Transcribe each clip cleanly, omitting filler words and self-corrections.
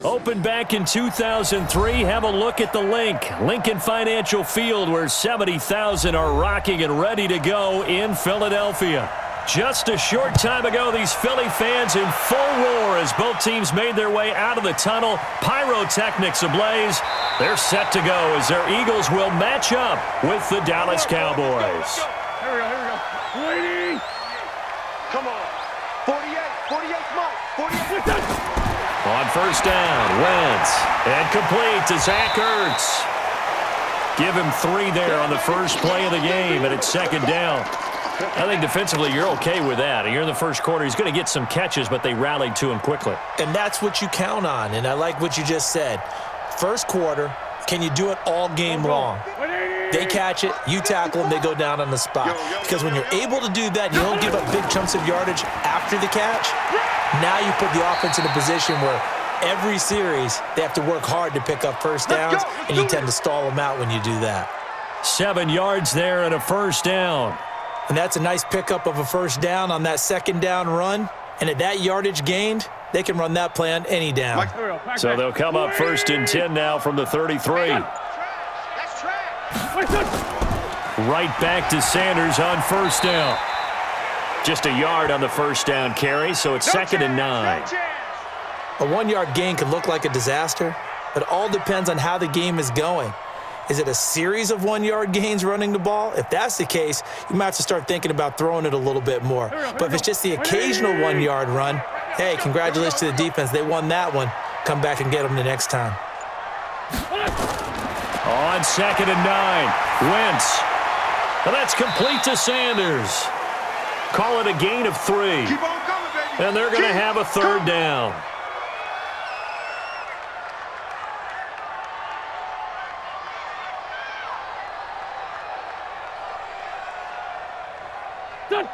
Opened back in 2003, have a look at the Lincoln Financial Field, where 70,000 are rocking and ready to go in Philadelphia. Just a short time ago, these Philly fans in full roar as both teams made their way out of the tunnel. Pyrotechnics ablaze. They're set to go as their Eagles will match up with the Dallas Cowboys. Here we go. Waiting. Come on. 48, come on. 48. On first down, Wentz. And complete to Zach Ertz. Give him 3 there on the first play of the game, and it's second down. I think defensively you're okay with that. You're in the first quarter. He's going to get some catches, but they rallied to him quickly. And that's what you count on, and I like what you just said. First quarter, can you do it all game long? They catch it, you tackle them, they go down on the spot. Because when you're able to do that, you don't give up big chunks of yardage after the catch. Now you put the offense in a position where every series they have to work hard to pick up first downs, and you tend to stall them out when you do that. 7 yards there and a first down. And that's a nice pickup of a first down on that second down run. And at that yardage gained, they can run that play on any down. So they'll come up first and 10 now from the 33. Right back to Sanders on first down. Just a yard on the first down carry, so it's second and 9. A 1-yard gain can look like a disaster, but it all depends on how the game is going. Is it a series of 1-yard gains running the ball? If that's the case, you might have to start thinking about throwing it a little bit more. But if it's just the occasional 1-yard run, hey, congratulations to the defense. They won that one. Come back and get them the next time. On second and 9, Wentz. Well, that's complete to Sanders. Call it a gain of 3. And they're going to have a third down.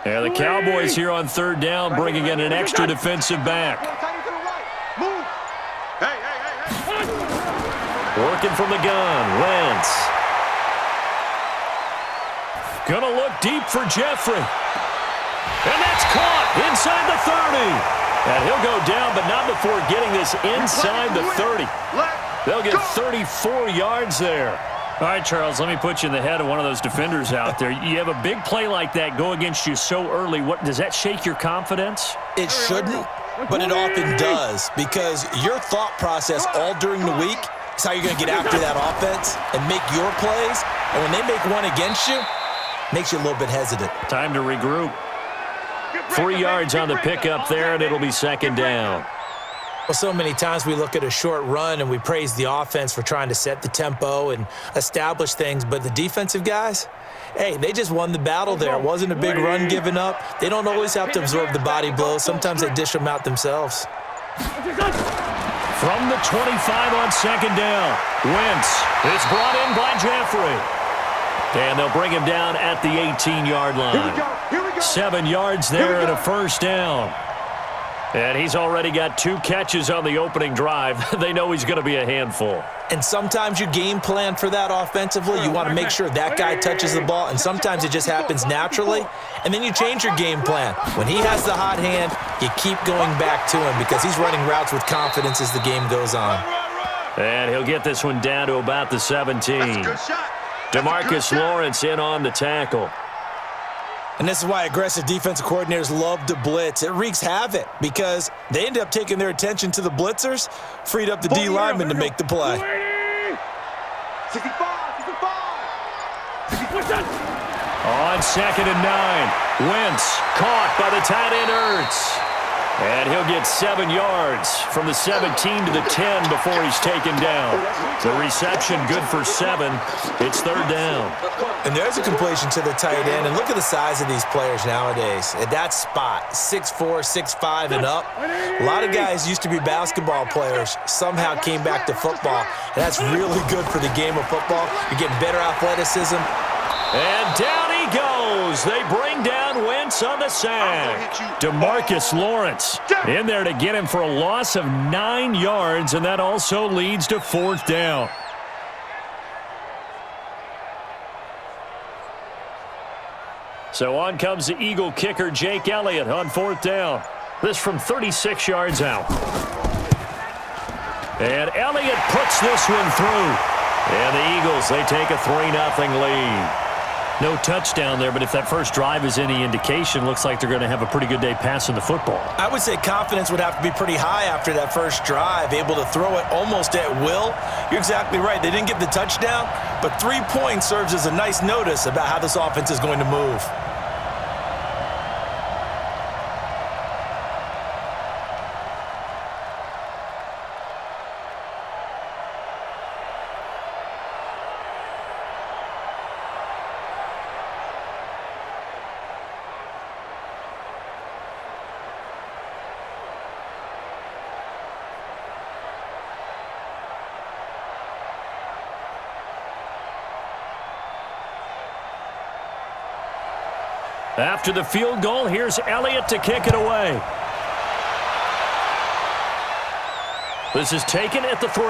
Yeah, the Cowboys here on third down bringing in an extra defensive back. Working from the gun, Wentz. Gonna look deep for Jeffrey. And that's caught inside the 30. And he'll go down, but not before getting this inside the 30. They'll get 34 yards there. All right, Charles, let me put you in the head of one of those defenders out there. You have a big play like that go against you so early. What does that shake your confidence? It shouldn't, but it often does, because your thought process all during the week is how you're going to get after that offense and make your plays. And when they make one against you, it makes you a little bit hesitant. Time to regroup. 3 yards on the pickup there, and it'll be second down. Well, so many times we look at a short run and we praise the offense for trying to set the tempo and establish things, but the defensive guys, hey, they just won the battle there. It wasn't a big run given up. They don't always have to absorb the body blows. Sometimes they dish them out themselves. From the 25 on second down, Wentz is brought in by Jeffrey. And they'll bring him down at the 18-yard line. 7 yards there and a first down. And he's already got 2 catches on the opening drive. They know he's going to be a handful. And sometimes you game plan for that offensively. You want to make sure that guy touches the ball, and sometimes it just happens naturally. And then you change your game plan. When he has the hot hand, you keep going back to him because he's running routes with confidence as the game goes on. And he'll get this one down to about the 17. DeMarcus Lawrence in on the tackle. And this is why aggressive defensive coordinators love to blitz. It wreaks havoc because they end up taking their attention to the blitzers, freed up the D lineman to make the play. 65. On second and 9, Wentz caught by the tight end Ertz. And he'll get 7 yards from the 17 to the 10 before he's taken down. The reception good for 7. It's third down. And there's a completion to the tight end. And look at the size of these players nowadays. At that spot, 6'4", 6'5", and up. A lot of guys used to be basketball players, somehow came back to football. And that's really good for the game of football. You're getting better athleticism. And down he goes. They bring down Wentz on the sack. DeMarcus Lawrence in there to get him for a loss of 9 yards, and that also leads to fourth down. So on comes the Eagle kicker, Jake Elliott, on fourth down. This from 36 yards out. And Elliott puts this one through. And the Eagles, they take a 3-0 lead. No touchdown there, but if that first drive is any indication, looks like they're going to have a pretty good day passing the football. I would say confidence would have to be pretty high after that first drive, able to throw it almost at will. You're exactly right. They didn't get the touchdown, but 3 points serves as a nice notice about how this offense is going to move. After the field goal, here's Elliott to kick it away. This is taken at the 3.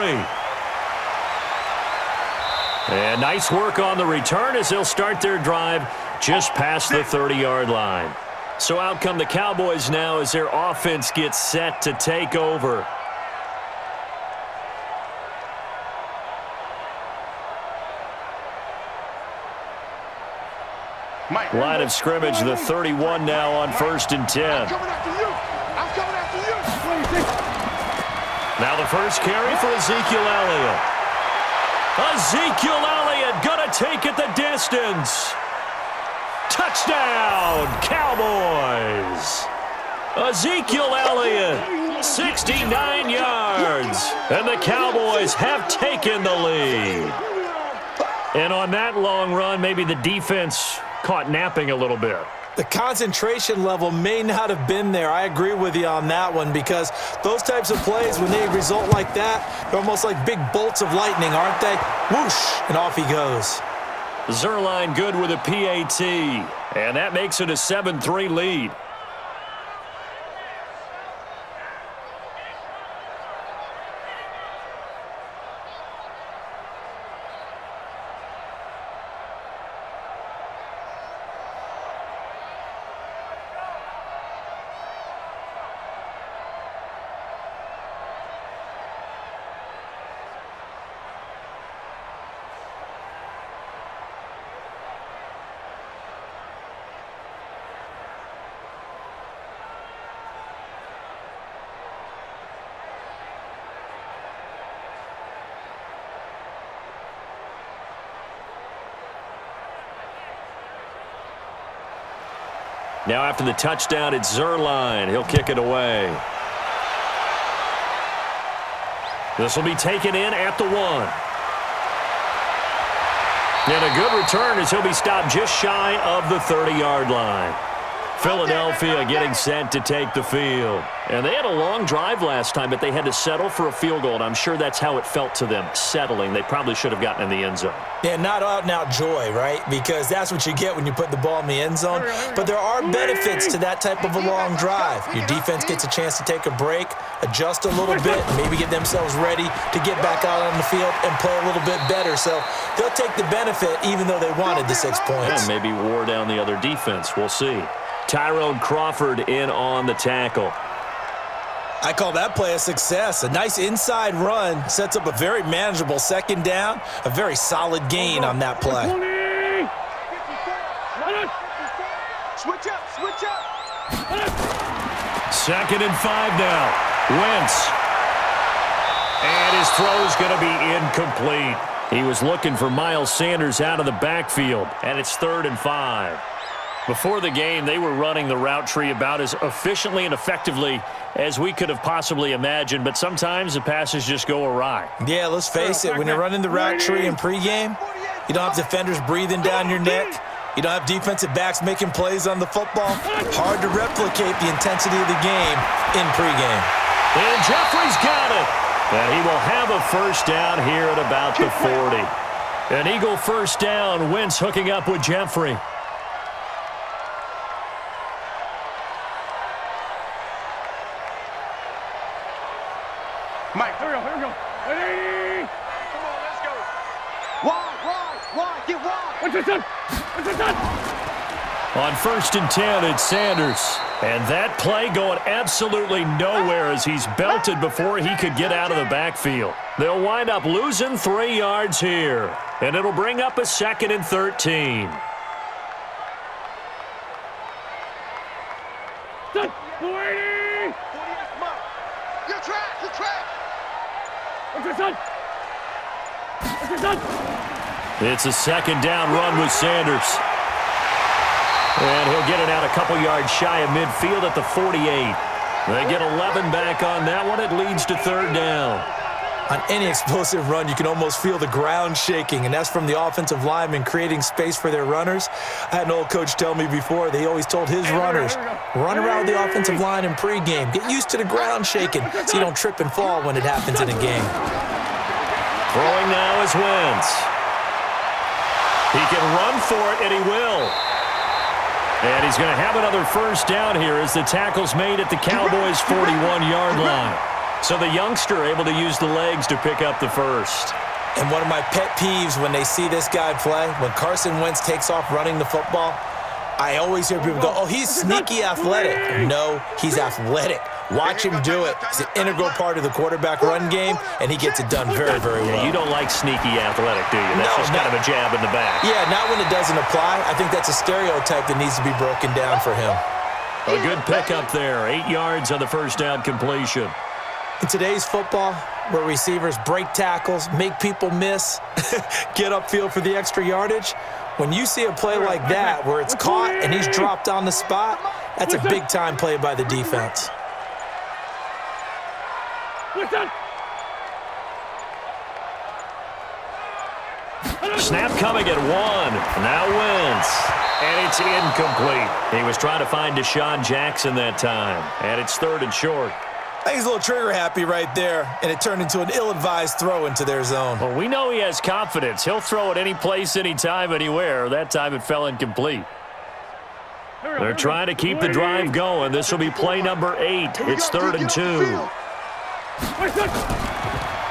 And nice work on the return as they'll start their drive just past the 30-yard line. So out come the Cowboys now as their offense gets set to take over. Line of scrimmage, the 31 now on 1st and 10. I'm coming after you. Now the first carry for Ezekiel Elliott. Ezekiel Elliott gonna take it the distance. Touchdown, Cowboys. Ezekiel Elliott, 69 yards. And the Cowboys have taken the lead. And on that long run, maybe the defense caught napping a little bit. The concentration level may not have been there. I agree with you on that one because those types of plays, when they result like that, they're almost like big bolts of lightning, aren't they? Whoosh, and off he goes. Zerline good with a PAT, and that makes it a 7-3 lead. Now after the touchdown, it's Zerline. He'll kick it away. This will be taken in at the 1. And a good return as he'll be stopped just shy of the 30-yard line. Philadelphia getting set to take the field. And they had a long drive last time, but they had to settle for a field goal, and I'm sure that's how it felt to them, settling. They probably should have gotten in the end zone. Yeah, not out-and-out joy, right? Because that's what you get when you put the ball in the end zone. But there are benefits to that type of a long drive. Your defense gets a chance to take a break, adjust a little bit, maybe get themselves ready to get back out on the field and play a little bit better. So they'll take the benefit even though they wanted the 6 points. Yeah, maybe wore down the other defense. We'll see. Tyrone Crawford in on the tackle. I call that play a success. A nice inside run sets up a very manageable second down, a very solid gain on that play. Switch up. 2nd and 5 now. Wentz. And his throw's going to be incomplete. He was looking for Miles Sanders out of the backfield, and it's 3rd and 5. Before the game, they were running the route tree about as efficiently and effectively as we could have possibly imagined, but sometimes the passes just go awry. Yeah, let's face it. When you're running the route tree in pregame, you don't have defenders breathing down your neck. You don't have defensive backs making plays on the football. Hard to replicate the intensity of the game in pregame. And Jeffrey's got it. And he will have a first down here at about the 40. An Eagle first down. Wentz hooking up with Jeffrey. Mike, here we go. Ready? Come on, let's go. Wide, get wide. What's it done? On 1st and 10, it's Sanders. And that play going absolutely nowhere as he's belted before he could get out of the backfield. They'll wind up losing 3 yards here. And it'll bring up a 2nd and 13. It's a 2nd down run with Sanders. And he'll get it out a couple yards shy of midfield at the 48. They get 11 back on that one. It leads to 3rd down. On any explosive run, you can almost feel the ground shaking, and that's from the offensive linemen creating space for their runners. I had an old coach tell me before, they always told his runners, run around the offensive line in pregame. Get used to the ground shaking so you don't trip and fall when it happens in a game. Throwing now is Wentz. He can run for it, and he will. And he's going to have another 1st down here as the tackle's made at the Cowboys' 41-yard line. So the youngster able to use the legs to pick up the 1st. And one of my pet peeves when they see this guy play, when Carson Wentz takes off running the football, I always hear people go, oh, he's sneaky athletic. No, he's athletic. Watch him do it. It's an integral part of the quarterback run game, and he gets it done very, very well. Yeah, you don't like sneaky athletic, do you? That's just kind of a jab in the back. Yeah, not when it doesn't apply. I think that's a stereotype that needs to be broken down for him. A good pickup there. 8 yards on the 1st down completion. In today's football, where receivers break tackles, make people miss, get upfield for the extra yardage, when you see a play like that where it's caught and he's dropped on the spot, that's a big-time play by the defense. Snap coming at 1. Now Wentz. And it's incomplete. He was trying to find Deshaun Jackson that time. And it's 3rd and short. I think he's a little trigger happy right there, and it turned into an ill-advised throw into their zone. Well, we know he has confidence. He'll throw it any place, anytime, anywhere. That time it fell incomplete. They're trying to keep the drive going. This will be play number 8. It's 3rd and 2.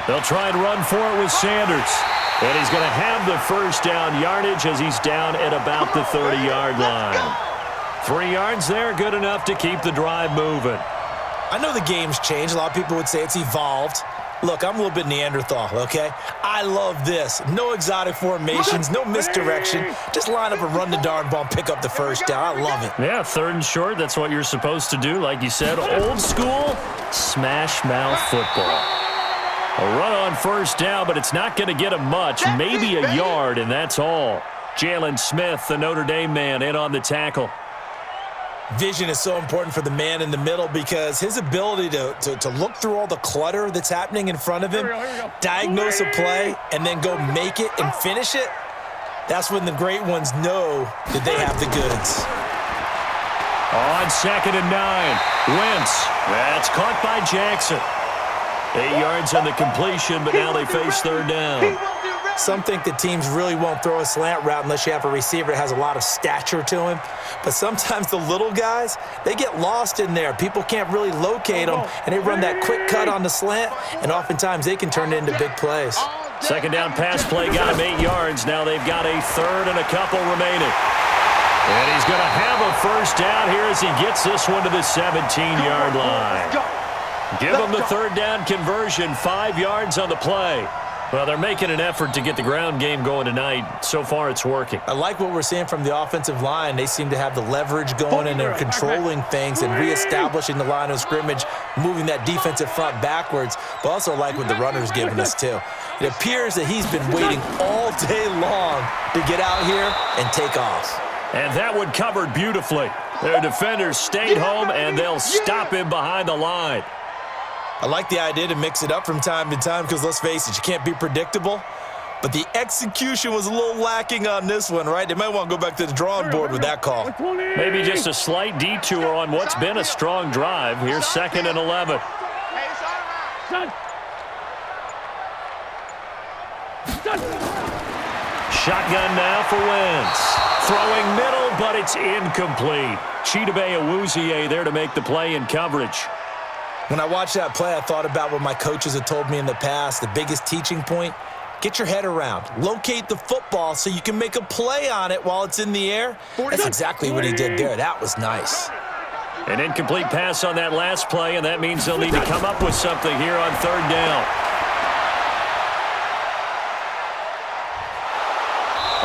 They'll try and run for it with Sanders. And he's going to have the 1st down yardage as he's down at about the 30-yard line. 3 yards there, good enough to keep the drive moving. I know the game's changed. A lot of people would say it's evolved. Look, I'm a little bit Neanderthal, okay? I love this. No exotic formations, no misdirection. Just line up and run the darn ball and pick up the 1st down. I love it. Yeah, 3rd and short. That's what you're supposed to do. Like you said, old school smash mouth football. A run on 1st down, but it's not going to get him much. Maybe a yard, and that's all. Jalen Smith, the Notre Dame man, in on the tackle. Vision is so important for the man in the middle because his ability to look through all the clutter that's happening in front of him, diagnose a play, and then go make it and finish it, that's when the great ones know that they have the goods. On 2nd and 9, Wentz. That's caught by Jackson. 8 yards on the completion, but now they face 3rd down. Some think that teams really won't throw a slant route unless you have a receiver that has a lot of stature to him. But sometimes the little guys, they get lost in there. People can't really locate them, and they run that quick cut on the slant, and oftentimes they can turn it into big plays. 2nd down pass play got him 8 yards. Now they've got a 3rd and a couple remaining. And he's going to have a 1st down here as he gets this one to the 17-yard line. Give him the 3rd down conversion, 5 yards on the play. Well, they're making an effort to get the ground game going tonight. So far, it's working. I like what we're seeing from the offensive line. They seem to have the leverage going, and they're controlling things and reestablishing the line of scrimmage, moving that defensive front backwards, but also like what the runner's giving us, too. It appears that he's been waiting all day long to get out here and take off. And that one covered beautifully. Their defenders stayed home, and they'll stop him behind the line. I like the idea to mix it up from time to time because, let's face it, you can't be predictable. But the execution was a little lacking on this one, right? They might want to go back to the drawing board with that call. Maybe just a slight detour on what's been a strong drive. Here's 2nd and 11. Shotgun now for Wentz. Throwing middle, but it's incomplete. Chidobe Awuzie there to make the play in coverage. When I watched that play, I thought about what my coaches had told me in the past. The biggest teaching point, get your head around. Locate the football so you can make a play on it while it's in the air. That's exactly what he did there. That was nice. An incomplete pass on that last play, and that means they'll need to come up with something here on third down.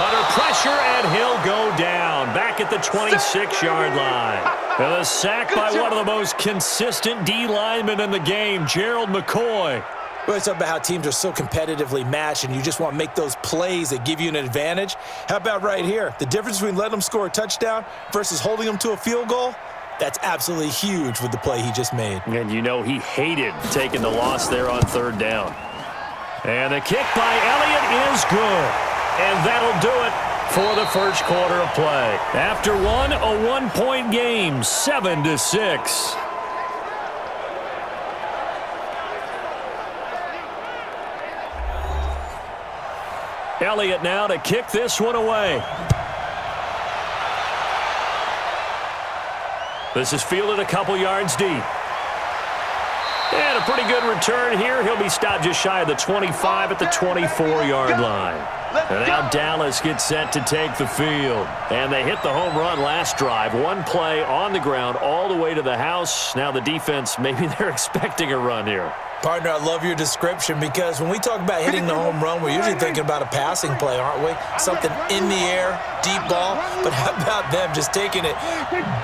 Under pressure, and he'll go down. Back at the 26-yard line. And a sack by one of the most consistent D linemen in the game, Gerald McCoy. Well, it's about how teams are so competitively matched, and you just want to make those plays that give you an advantage. How about right here? The difference between letting them score a touchdown versus holding them to a field goal? That's absolutely huge with the play he just made. And you know he hated taking the loss there on third down. And the kick by Elliott is good. And that'll do it for the first quarter of play. After one, a one-point game, 7-6. Elliott now to kick this one away. This is fielded a couple yards deep. And a pretty good return here. He'll be stopped just shy of the 25 at the 24-yard line. And now Dallas gets set to take the field. And they hit the home run last drive. One play on the ground all the way to the house. Now the defense, maybe they're expecting a run here. Partner, I love your description because when we talk about hitting the home run, we're usually thinking about a passing play, aren't we? Something in the air, deep ball. But how about them just taking it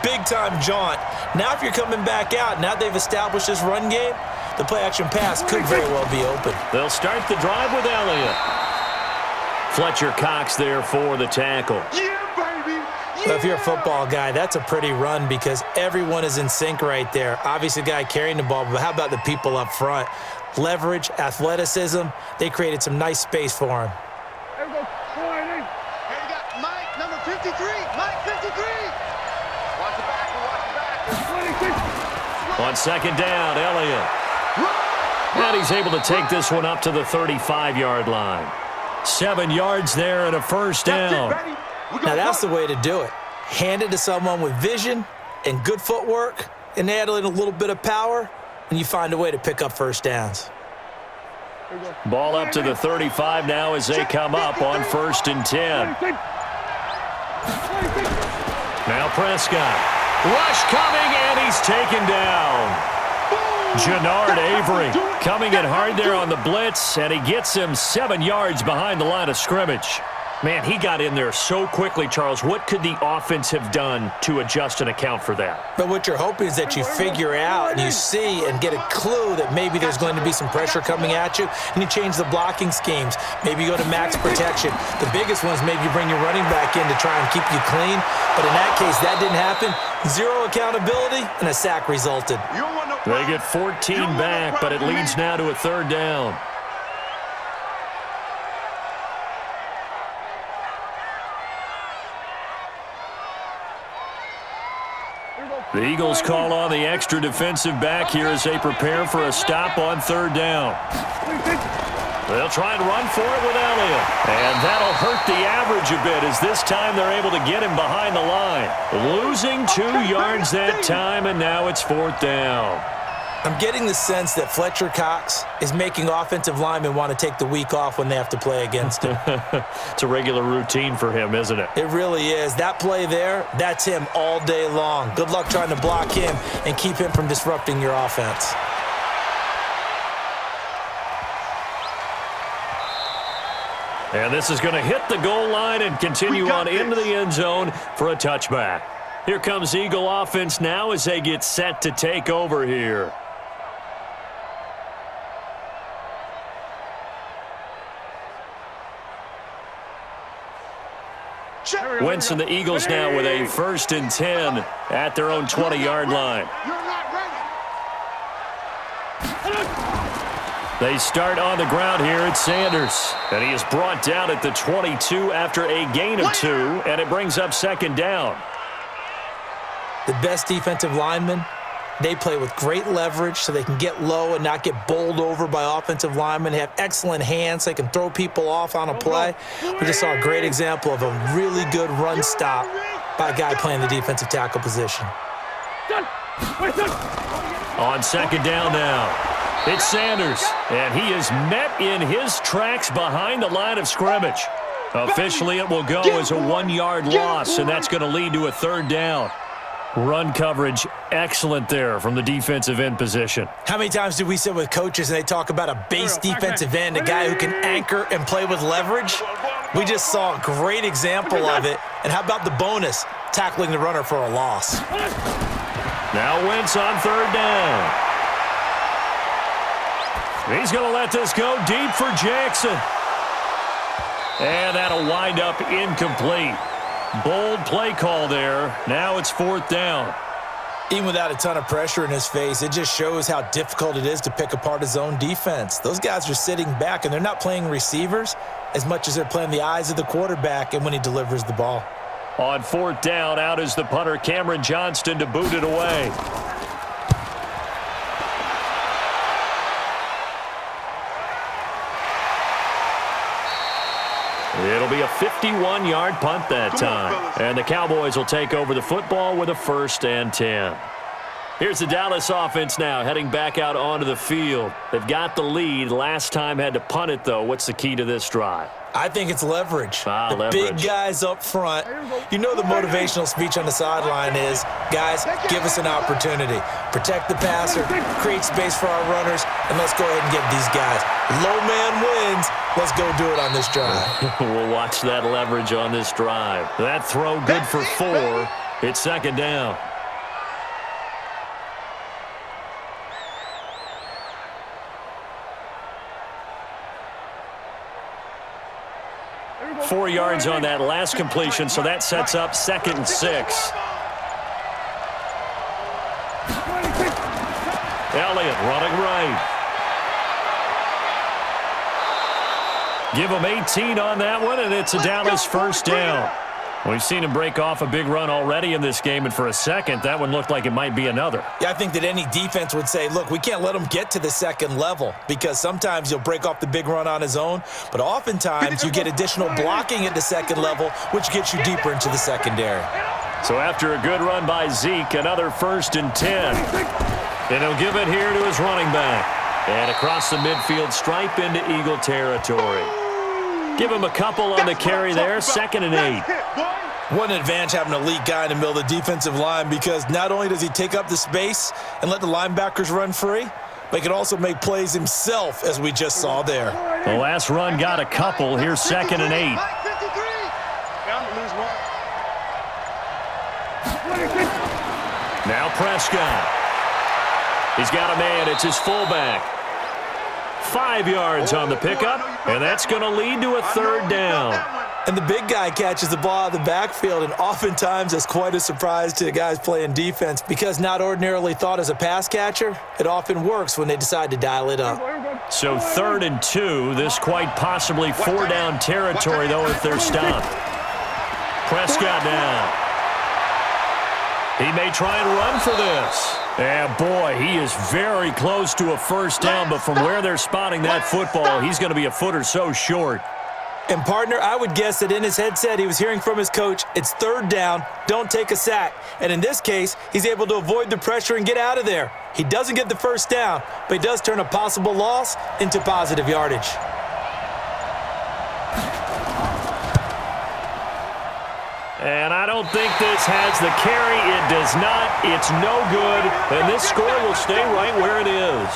big-time jaunt? Now if you're coming back out, now they've established this run game, the play-action pass could very well be open. They'll start the drive with Elliott. Fletcher Cox there for the tackle. Yeah, baby. Well, if you're a football guy, that's a pretty run because everyone is in sync right there. Obviously, the guy carrying the ball, but how about the people up front? Leverage, athleticism, they created some nice space for him. There we go. Here we got Mike, number 53. Mike, 53. Watch the back. On second down, Elliott. And he's able to take this one up to the 35-yard line. 7 yards there and a first down. Now that's the way to do it. Hand it to someone with vision and good footwork and add in a little bit of power, and you find a way to pick up first downs. Ball up to the 35 now as they come up on 1st and 10. Now Prescott. Rush coming, and he's taken down. Jannard Avery coming in hard there on the blitz, and he gets him 7 yards behind the line of scrimmage. Man, he got in there so quickly, Charles. What could the offense have done to adjust and account for that? But what you're hoping is that you figure out and you see and get a clue that maybe there's going to be some pressure coming at you, and you change the blocking schemes. Maybe you go to max protection. The biggest one is maybe you bring your running back in to try and keep you clean. But in that case, that didn't happen. Zero accountability, and a sack resulted. They get 14 back, but it leads now to a third down. The Eagles call on the extra defensive back here as they prepare for a stop on third down. They'll try and run for it with Elliott. And that'll hurt the average a bit as this time they're able to get him behind the line. Losing 2 yards that time, and now it's 4th down. I'm getting the sense that Fletcher Cox is making offensive linemen want to take the week off when they have to play against him. It's a regular routine for him, isn't it? It really is. That play there, that's him all day long. Good luck trying to block him and keep him from disrupting your offense. And this is going to hit the goal line and continue on into the end zone for a touchback. Here comes Eagle offense now as they get set to take over here. Wentz and the Eagles now with a 1st and 10 at their own 20-yard line. They start on the ground here at Sanders. And he is brought down at the 22 after a gain of 2, and it brings up 2nd down. The best defensive linemen, they play with great leverage so they can get low and not get bowled over by offensive linemen. They have excellent hands. They can throw people off on a play. We just saw a great example of a really good run stop by a guy playing the defensive tackle position. On 2nd down now. It's Sanders, and he is met in his tracks behind the line of scrimmage. Officially, it will go as a 1-yard loss, and that's going to lead to a 3rd down. Run coverage, excellent there from the defensive end position. How many times do we sit with coaches and they talk about a base defensive end, a guy who can anchor and play with leverage? We just saw a great example of it. And how about the bonus, tackling the runner for a loss? Now Wentz on 3rd down. He's going to let this go deep for Jackson. And that'll wind up incomplete. Bold play call there. Now it's 4th down. Even without a ton of pressure in his face, it just shows how difficult it is to pick apart his own defense. Those guys are sitting back, and they're not playing receivers as much as they're playing the eyes of the quarterback and when he delivers the ball. On 4th down, out is the punter, Cameron Johnston, to boot it away. It'll be a 51-yard punt that time. And the Cowboys will take over the football with a 1st and 10. Here's the Dallas offense now, heading back out onto the field. They've got the lead. Last time had to punt it, though. What's the key to this drive? I think it's leverage. Leverage. Big guys up front. You know the motivational speech on the sideline is, guys, give us an opportunity. Protect the passer, create space for our runners, and let's go ahead and get these guys. Low man wins. Let's go do it on this drive. We'll watch that leverage on this drive. That throw good for 4. It's 2nd down. Four yards on that last completion, so that sets up 2nd and 6. Elliott running right. Give him 18 on that one, and it's a Dallas 1st down. We've seen him break off a big run already in this game, and for a second, that one looked like it might be another. Yeah, I think that any defense would say, look, we can't let him get to the 2nd level because sometimes he'll break off the big run on his own, but oftentimes you get additional blocking at the 2nd level, which gets you deeper into the secondary. So after a good run by Zeke, another 1st and 10. And he'll give it here to his running back. And across the midfield stripe into Eagle territory. Give him a couple on the carry there, 2nd and 8. What an advantage having an elite guy in the middle of the defensive line because not only does he take up the space and let the linebackers run free, but he can also make plays himself, as we just saw there. The last run got a couple. Here's 2nd and 8. Now Prescott. He's got a man. It's his fullback. 5 yards on the pickup, and that's going to lead to a 3rd down. And the big guy catches the ball out of the backfield, and oftentimes that's quite a surprise to the guys playing defense because not ordinarily thought as a pass catcher, it often works when they decide to dial it up. So 3rd and 2, this quite possibly 4-down territory, though, if they're stopped. Prescott down. He may try and run for this. And boy, he is very close to a 1st down, but from where they're spotting that football, he's going to be a foot or so short. And, partner, I would guess that in his headset he was hearing from his coach, it's 3rd down, don't take a sack. And in this case, he's able to avoid the pressure and get out of there. He doesn't get the 1st down, but he does turn a possible loss into positive yardage. And I don't think this has the carry. It does not. It's no good. And this score will stay right where it is.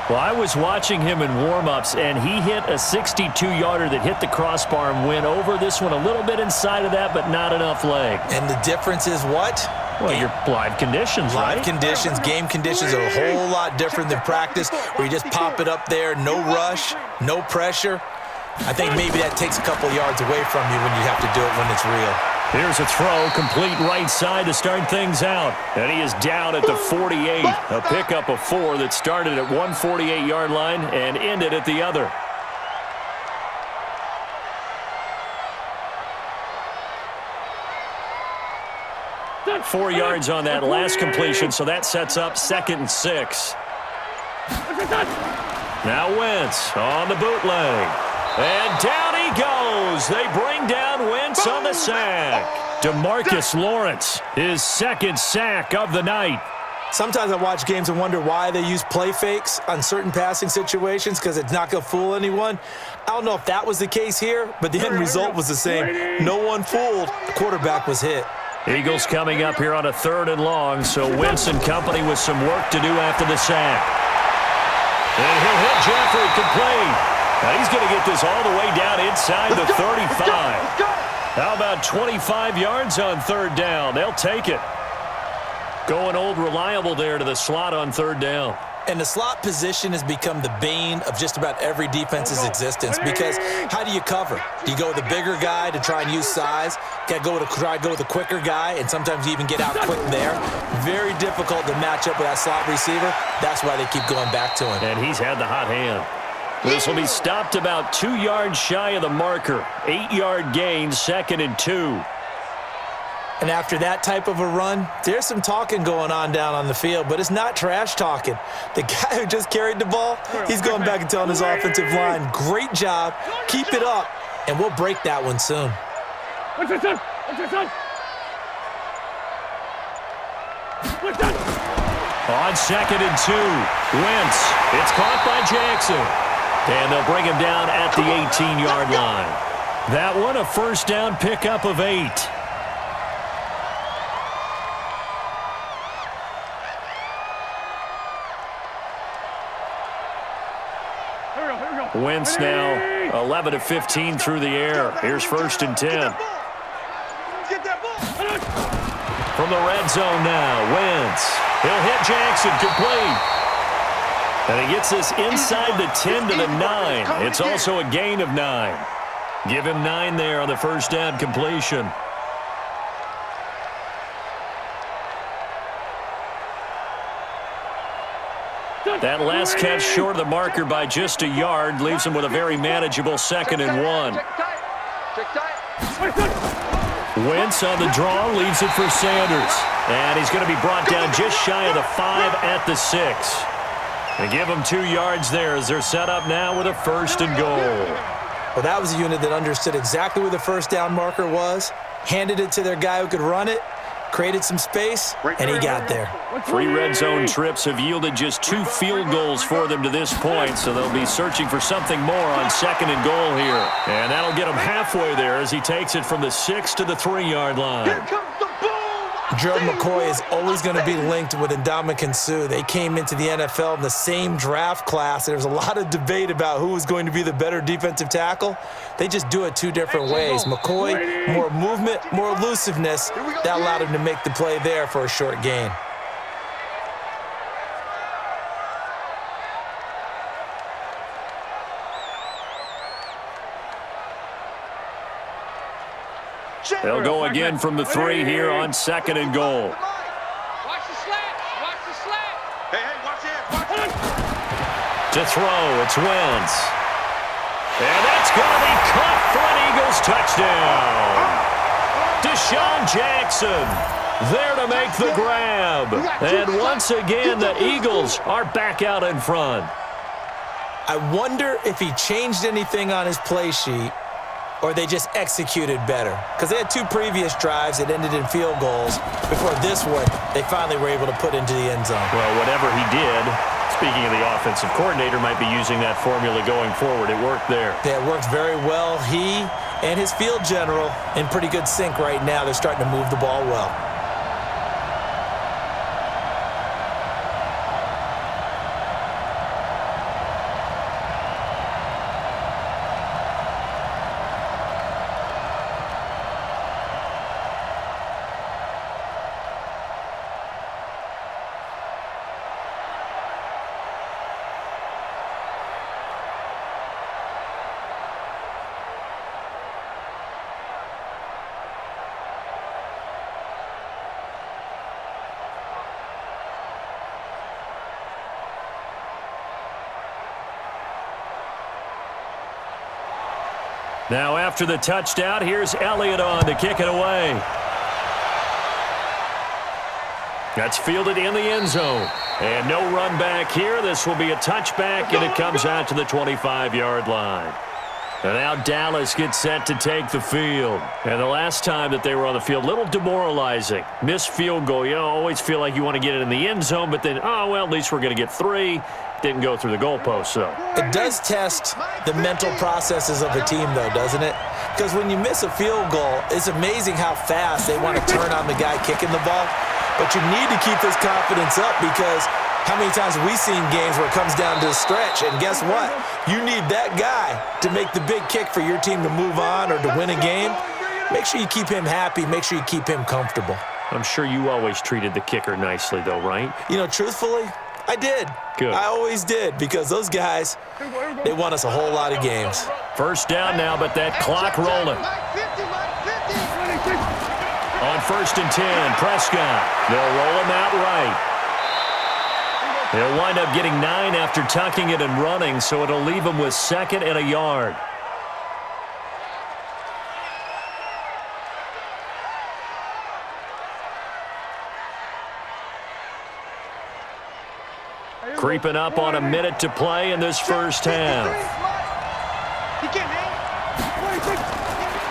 Well, I was watching him in warm-ups, and he hit a 62-yarder that hit the crossbar and went over. This one a little bit inside of that, but not enough leg. And the difference is what? Well, your live conditions, right? Live conditions, game conditions are a whole lot different than practice, where you just pop it up there, no rush, no pressure. I think maybe that takes a couple yards away from you when you have to do it when it's real. Here's a throw, complete right side to start things out. And he is down at the 48. A pickup of 4 that started at 148-yard line and ended at the other. That 4 yards on that last completion, so that sets up 2nd and 6. Now Wentz on the bootleg. And down he goes. They bring down Wentz on the sack. DeMarcus Lawrence, his 2nd sack of the night. Sometimes I watch games and wonder why they use play fakes on certain passing situations because it's not going to fool anyone. I don't know if that was the case here, but the end result was the same. No one fooled. The quarterback was hit. Eagles coming up here on a 3rd and long, so Wentz and company with some work to do after the sack. And he'll hit Jeffrey, complete. Now he's going to get this all the way down inside the 35. How about 25 yards on 3rd down? They'll take it. Going old reliable there to the slot on 3rd down. And the slot position has become the bane of just about every defense's existence because how do you cover? Do you go with a bigger guy to try and use size? Got to try to go with a quicker guy, and sometimes you even get out quick there. Very difficult to match up with that slot receiver. That's why they keep going back to him. And he's had the hot hand. This will be stopped about 2 yards shy of the marker. 8-yard gain, 2nd and 2. And after that type of a run, there's some talking going on down on the field, but it's not trash talking. The guy who just carried the ball, he's going back and telling his offensive line, great job, keep it up, and we'll break that one soon. On 2nd and 2, Wentz. It's caught by Jackson. And they'll bring him down at the 18-yard line. That one, a 1st down pickup of 8. Wentz now 11 of 15 through the air. Here's 1st and 10. From the red zone now, Wentz. He'll hit Jackson, complete. And he gets this inside the 10 to the 9. It's also a gain of 9. Give him 9 there on the 1st down completion. That last catch short of the marker by just a yard leaves him with a very manageable 2nd and 1. Wentz on the draw leaves it for Sanders. And he's going to be brought down just shy of the 5 at the 6. And give him 2 yards there as they're set up now with a 1st and goal. Well, that was a unit that understood exactly where the 1st down marker was, handed it to their guy who could run it, created some space, and he got there. 3 red zone trips have yielded just 2 field goals for them to this point, so they'll be searching for something more on 2nd and goal here. And that'll get him halfway there as he takes it from the 6 to the 3-yard line. Here comes the boom! Gerald McCoy is always going to be linked with Ndamukong Suh. They came into the NFL in the same draft class. There's a lot of debate about who was going to be the better defensive tackle. They just do it 2 different ways. McCoy, more movement, more elusiveness. That allowed him to make the play there for a short gain. They'll go again from the 3 here on 2nd and goal. Watch the slant! Watch the slant! Hey, watch it! Watch it! To throw, it's Wentz. And that's going to be caught for an Eagles touchdown. Deshaun Jackson there to make the grab. And once again, the Eagles are back out in front. I wonder if he changed anything on his play sheet or they just executed better. Because they had 2 previous drives that ended in field goals. Before this one, they finally were able to put into the end zone. Well, whatever he did, speaking of the offensive coordinator, might be using that formula going forward. It worked there. Yeah, it worked very well. He and his field general in pretty good sync right now. They're starting to move the ball well. Now after the touchdown, here's Elliott on to kick it away. That's fielded in the end zone. And no run back here. This will be a touchback, and it comes out to the 25-yard line. And now Dallas gets set to take the field. And the last time that they were on the field, a little demoralizing. Missed field goal. You always feel like you want to get it in the end zone, but then, oh, well, at least we're going to get 3. Didn't go through the goalpost, so. It does test the mental processes of a team, though, doesn't it? Because when you miss a field goal, it's amazing how fast they want to turn on the guy kicking the ball. But you need to keep this confidence up because how many times have we seen games where it comes down to a stretch? And guess what? You need that guy to make the big kick for your team to move on or to win a game. Make sure you keep him happy. Make sure you keep him comfortable. I'm sure you always treated the kicker nicely, though, right? You know, truthfully, I did. Good. I always did because those guys, they won us a whole lot of games. First down now, but that clock rolling. On 1st and 10, Prescott. They'll roll him out right. They'll wind up getting 9 after tucking it and running, so it'll leave him with 2nd and a yard. Creeping up on a minute to play in this first half.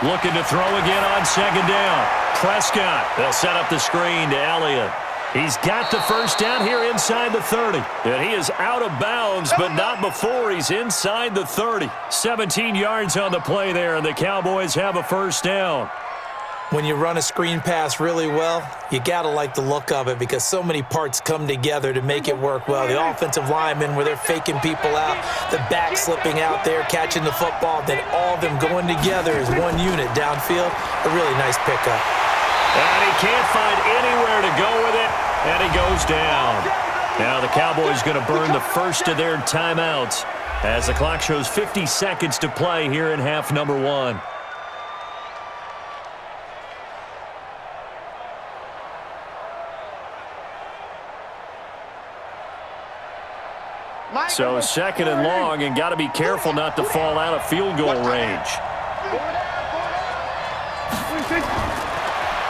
Looking to throw again on 2nd down. Prescott. They'll set up the screen to Elliott. He's got the first down here inside the 30. And he is out of bounds, but not before he's inside the 30. 17 yards on the play there, and the Cowboys have a first down. When you run a screen pass really well, you got to like the look of it because so many parts come together to make it work well. The offensive linemen where they're faking people out, the back slipping out there, catching the football, then all of them going together as one unit downfield. A really nice pickup. And he can't find anywhere to go with it, and he goes down. Now the Cowboys going to burn the first of their timeouts as the clock shows 50 seconds to play here in half number 1. So 2nd and long, and got to be careful not to fall out of field goal range.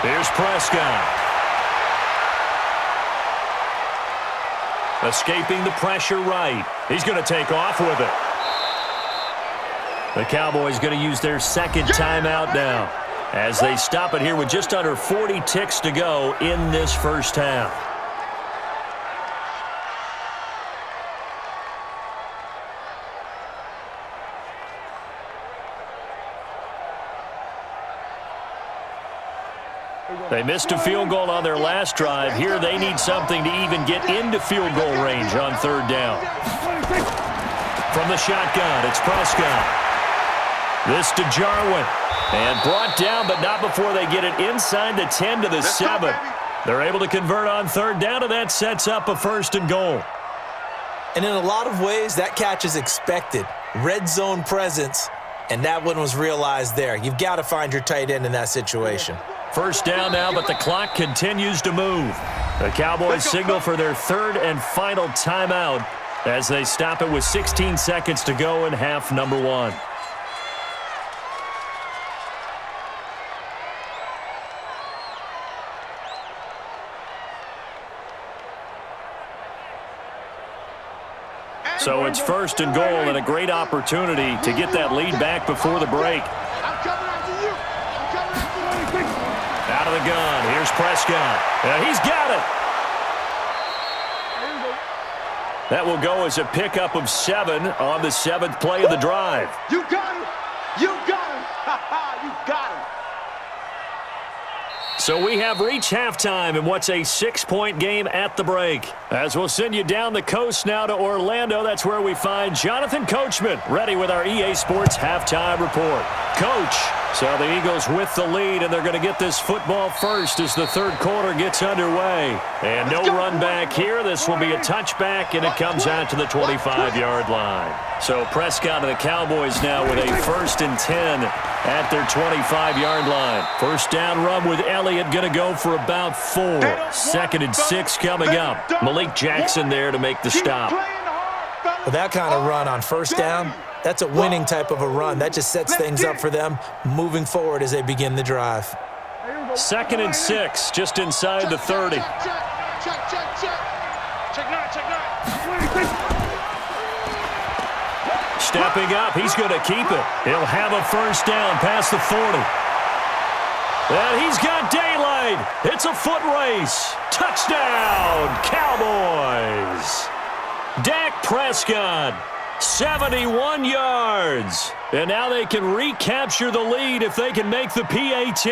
Here's Prescott. Escaping the pressure right. He's going to take off with it. The Cowboys going to use their 2nd timeout now as they stop it here with just under 40 ticks to go in this first half. They missed a field goal on their last drive. Here they need something to even get into field goal range on 3rd down. From the shotgun, it's Prescott. This to Jarwin. And brought down, but not before they get it inside the 10 to the 7. They're able to convert on 3rd down, and that sets up a 1st and goal. And in a lot of ways, that catch is expected. Red zone presence, and that one was realized there. You've got to find your tight end in that situation. First down now, but the clock continues to move. The Cowboys signal for their 3rd and final timeout as they stop it with 16 seconds to go in half number 1. So it's 1st and goal and a great opportunity to get that lead back before the break. Out of the gun, here's Prescott. He's got it. That will go as a pickup of 7 on the 7th play of the drive. You got him. You got him. You got him. So we have reached halftime in what's a 6-point game at the break. As we'll send you down the coast now to Orlando, that's where we find Jonathan Coachman ready with our EA Sports halftime report. Coach, so the Eagles with the lead, and they're going to get this football first as the 3rd quarter gets underway. And no run back here. This will be a touchback, and it comes out to the 25-yard line. So Prescott and the Cowboys now with a 1st and 10 at their 25-yard line. First down run with Elliott going to go for about 4. 2nd and 6 coming up. Malik Jackson there to make the stop. With that kind of run on 1st down, that's a winning type of a run. That just sets things up for them moving forward as they begin the drive. 2nd and 6, just inside the 30. Stepping up, he's going to keep it. He'll have a first down past the 40. And he's got daylight. It's a foot race. Touchdown, Cowboys. Dak Prescott, 71 yards. And now they can recapture the lead if they can make the PAT.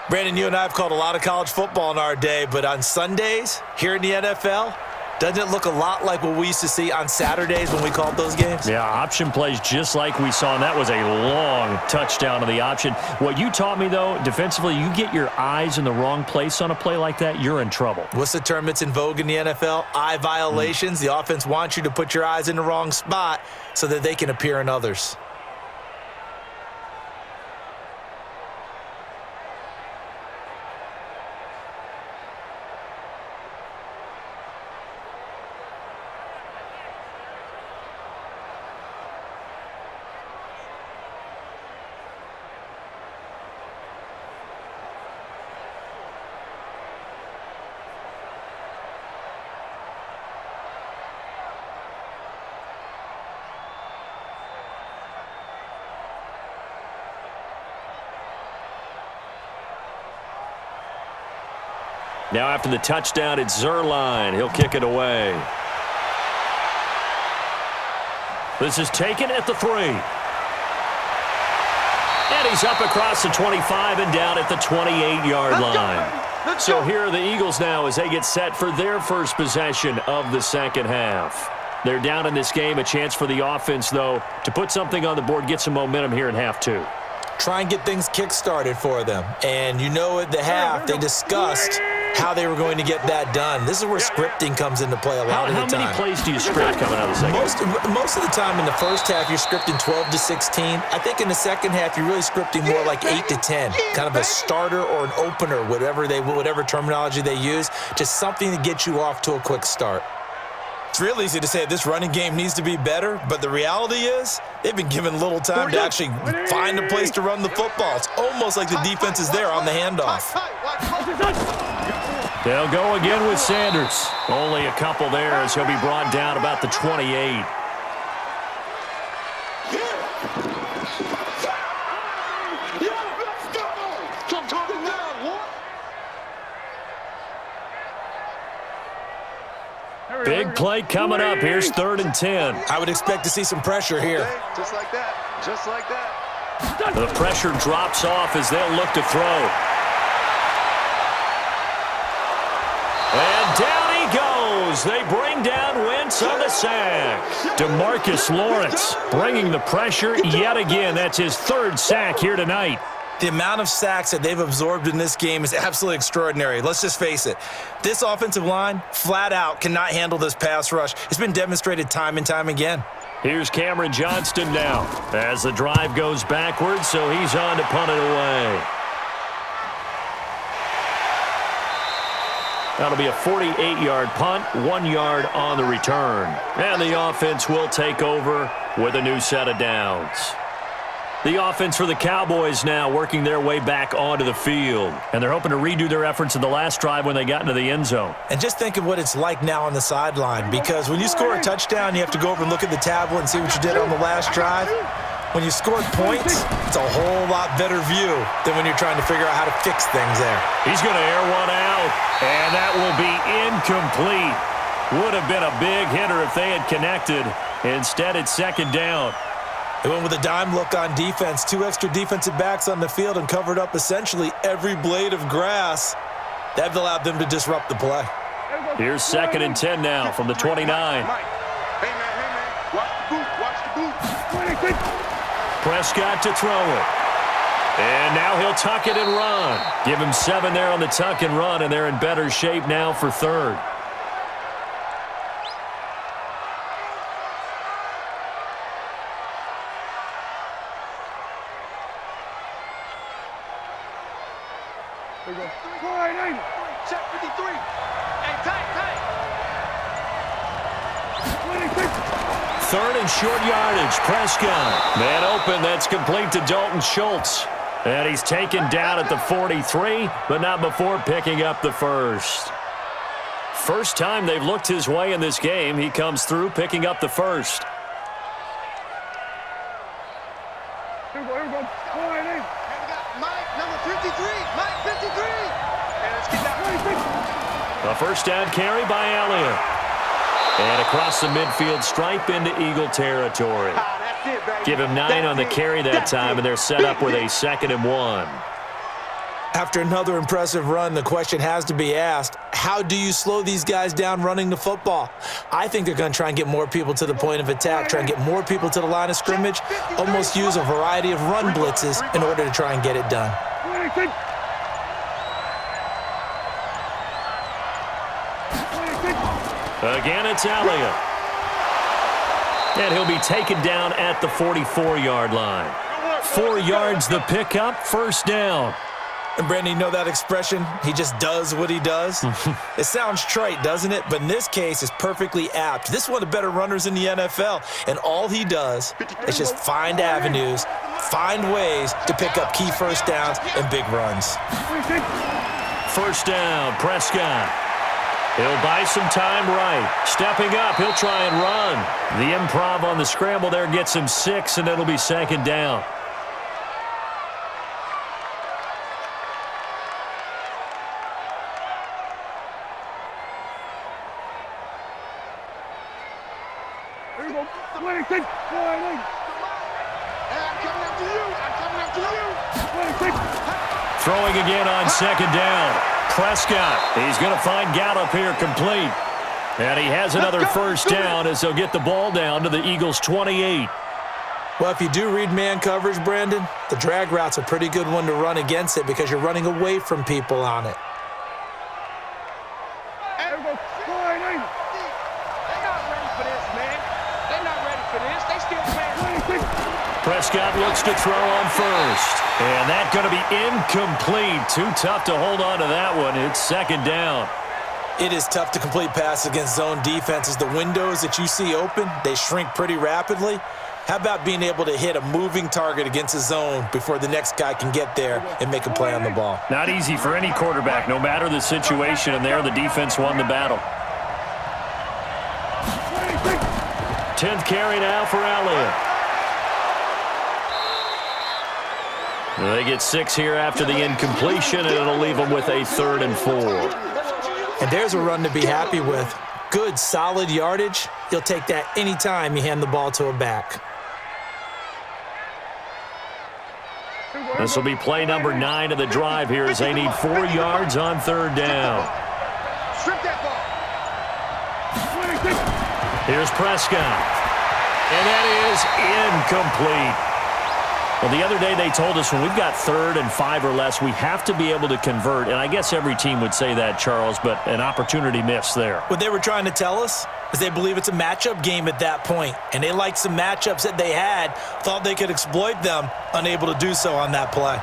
Brandon, you and I have called a lot of college football in our day, but on Sundays here in the NFL, doesn't it look a lot like what we used to see on Saturdays when we called those games? Yeah, option plays just like we saw, and that was a long touchdown on the option. What you taught me, though, defensively, you get your eyes in the wrong place on a play like that, you're in trouble. What's the term that's in vogue in the NFL? Eye violations. The offense wants you to put your eyes in the wrong spot so that they can appear in others. Now after the touchdown, it's Zerline. He'll kick it away. This is taken at the 3. And he's up across the 25 and down at the 28-yard line. So here are the Eagles now as they get set for their first possession of the second half. They're down in this game. A chance for the offense, though, to put something on the board, get some momentum here in half 2. Try and get things kick-started for them. And you know at the half, they discussed how they were going to get that done. This is where scripting comes into play a lot of the time. How many plays do you script coming out of the second? Most of the time in the first half, you're scripting 12 to 16. I think in the second half, you're really scripting more like 8 to 10, kind of a starter or an opener, whatever terminology they use, just something to get you off to a quick start. It's real easy to say this running game needs to be better, but the reality is they've been given little time to actually find a place to run the football. It's almost like the defense is there on the handoff. They'll go again with Sanders. Only a couple there as he'll be brought down about the 28. Big play coming up. Here's 3rd and 10. I would expect to see some pressure here. Just like that. Just like that. The pressure drops off as they'll look to throw. And down he goes. They bring down Wentz on the sack. DeMarcus Lawrence bringing the pressure yet again. That's his 3rd sack here tonight. The amount of sacks that they've absorbed in this game is absolutely extraordinary. Let's just face it. This offensive line, flat out, cannot handle this pass rush. It's been demonstrated time and time again. Here's Cameron Johnston now as the drive goes backwards, so he's on to punt it away. That'll be a 48-yard punt, 1 yard on the return. And the offense will take over with a new set of downs. The offense for the Cowboys now working their way back onto the field. And they're hoping to redo their efforts in the last drive when they got into the end zone. And just think of what it's like now on the sideline, because when you score a touchdown, you have to go over and look at the tablet and see what you did on the last drive. When you scored points, it's a whole lot better view than when you're trying to figure out how to fix things there. He's going to air one out, and that will be incomplete. Would have been a big hitter if they had connected. Instead, it's 2nd down. They went with a dime look on defense, 2 extra defensive backs on the field and covered up essentially every blade of grass. That allowed them to disrupt the play. Here's 2nd and 10 now from the 29. Hey, man, watch the boot, watch the boot. Prescott to throw it. And now he'll tuck it and run. Give him 7 there on the tuck and run, and they're in better shape now for 3rd. Check 53. Hey, tight. 3rd and short yardage. Prescott. Man open. That's complete to Dalton Schultz. And he's taken down at the 43, but not before picking up the first. First time they've looked his way in this game. He comes through, picking up the first. Here we go. Mike, number 53. Mike, 53. And let's get that. A first down carry by Elliott. And across the midfield stripe into Eagle territory. That's it, baby. Give him 9 on the carry that time, and they're set up with a 2nd and 1. After another impressive run, the question has to be asked, how do you slow these guys down running the football? I think they're going to try and get more people to the point of attack, try and get more people to the line of scrimmage, almost use a variety of run blitzes in order to try and get it done. Again, it's Elliott. And he'll be taken down at the 44-yard line. 4 yards the pickup, first down. And Brandon, you know that expression? He just does what he does? It sounds trite, doesn't it? But in this case, it's perfectly apt. This is one of the better runners in the NFL, and all he does is just find avenues, find ways to pick up key first downs and big runs. First down, Prescott. He'll buy some time right. Stepping up, he'll try and run. The improv on the scramble there gets him 6, and it'll be 2nd down. Throwing again on 2nd down. Prescott, he's going to find Gallup here complete. And he has another first down as they'll get the ball down to the Eagles' 28. Well, if you do read man coverage, Brandon, the drag route's a pretty good one to run against it because you're running away from people on it. Prescott looks to throw on first. And that's going to be incomplete. Too tough to hold on to that one. It's 2nd down. It is tough to complete passes against zone defenses. The windows that you see open, they shrink pretty rapidly. How about being able to hit a moving target against a zone before the next guy can get there and make a play on the ball? Not easy for any quarterback, no matter the situation, and there the defense won the battle. 10th carry now for Elliott. They get 6 here after the incompletion, and it'll leave them with a 3rd and 4. And there's a run to be happy with. Good, solid yardage. You'll take that anytime you hand the ball to a back. This will be play number 9 of the drive here as they need 4 yards on 3rd down. Here's Prescott. And that is incomplete. Well, the other day they told us when we've got 3rd and 5 or less, we have to be able to convert. And I guess every team would say that, Charles, but an opportunity missed there. What they were trying to tell us is they believe it's a matchup game at that point. And they liked some matchups that they had, thought they could exploit them, unable to do so on that play.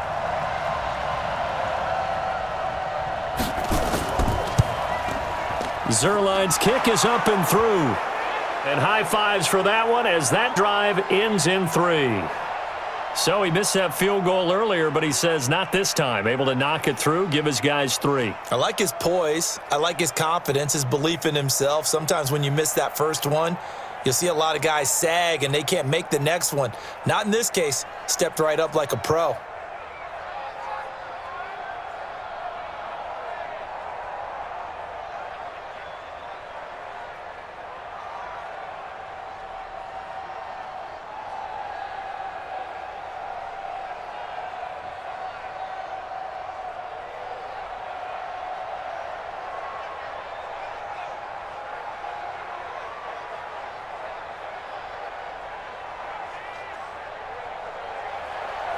Zerline's kick is up and through. And high fives for that one as that drive ends in 3. So he missed that field goal earlier, but he says not this time. Able to knock it through, give his guys 3. I like his poise. I like his confidence, his belief in himself. Sometimes when you miss that first one, you'll see a lot of guys sag and they can't make the next one. Not in this case. Stepped right up like a pro.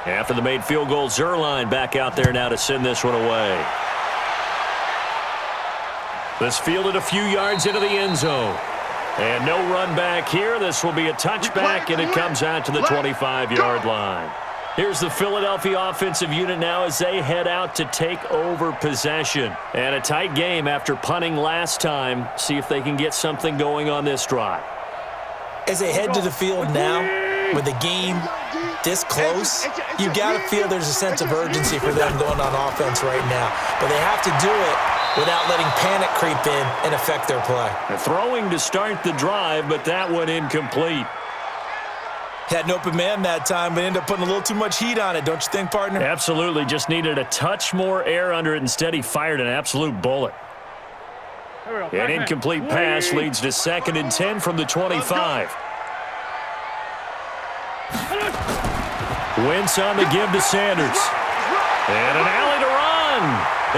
After the made field goal, Zerline back out there now to send this one away. This fielded a few yards into the end zone. And no run back here. This will be a touchback, and it comes out to the 25-yard line. Here's the Philadelphia offensive unit now as they head out to take over possession. And a tight game after punting last time. See if they can get something going on this drive. As they head to the field now, with the game this close, you got to feel there's a sense of urgency for them going on offense right now. But they have to do it without letting panic creep in and affect their play. Throwing to start the drive, but that one incomplete. Had an open man that time, but ended up putting a little too much heat on it, don't you think, partner? Absolutely. Just needed a touch more air under it. Instead, he fired an absolute bullet. An incomplete pass leads to 2nd and 10 from the 25. Wentz on the give to Sanders. And an alley to run.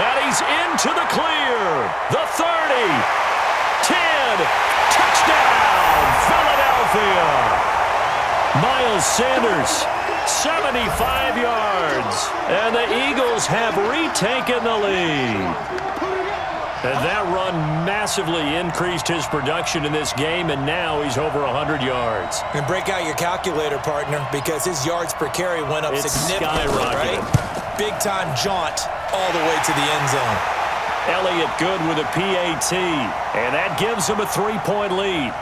And he's into the clear. The 30. 10. Touchdown, Philadelphia. Miles Sanders, 75 yards. And the Eagles have retaken the lead. And that run massively increased his production in this game, and now he's over 100 yards. And break out your calculator, partner, because his yards per carry went up significantly, right? Big-time jaunt all the way to the end zone. Elliott good with a PAT, and that gives him a 3-point lead.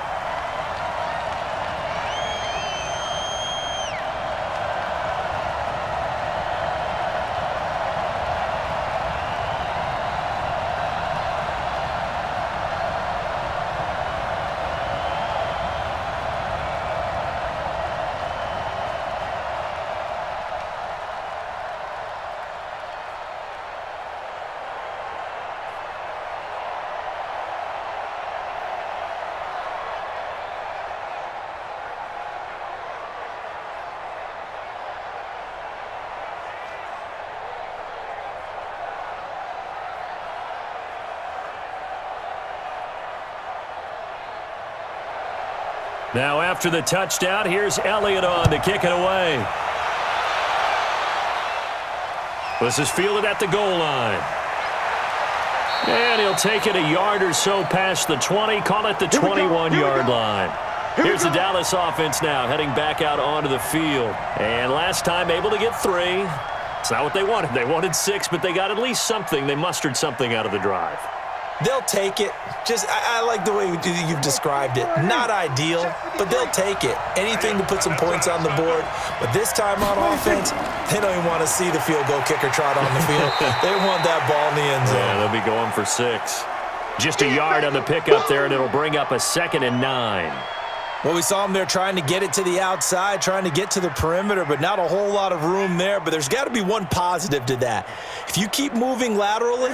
Now after the touchdown, here's Elliott on to kick it away. This is fielded at the goal line. And he'll take it a yard or so past the 20, call it the 21-yard line. Here's the Dallas offense now heading back out onto the field. And last time able to get 3. It's not what they wanted. They wanted 6, but they got at least something. They mustered something out of the drive. They'll take it. I like the way you've described it. Not ideal, but they'll take it. Anything to put some points on the board. But this time on offense, they don't even want to see the field goal kicker trot on the field. They want that ball in the end zone. Yeah, they'll be going for 6. Just a yard on the pickup there, and it'll bring up a 2nd and 9. Well, we saw them there trying to get it to the outside, trying to get to the perimeter, but not a whole lot of room there. But there's got to be one positive to that. If you keep moving laterally,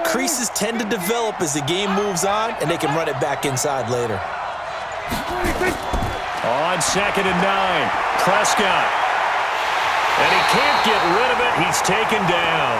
creases tend to develop as the game moves on, and they can run it back inside later. On 2nd and 9, Prescott. And he can't get rid of it. He's taken down.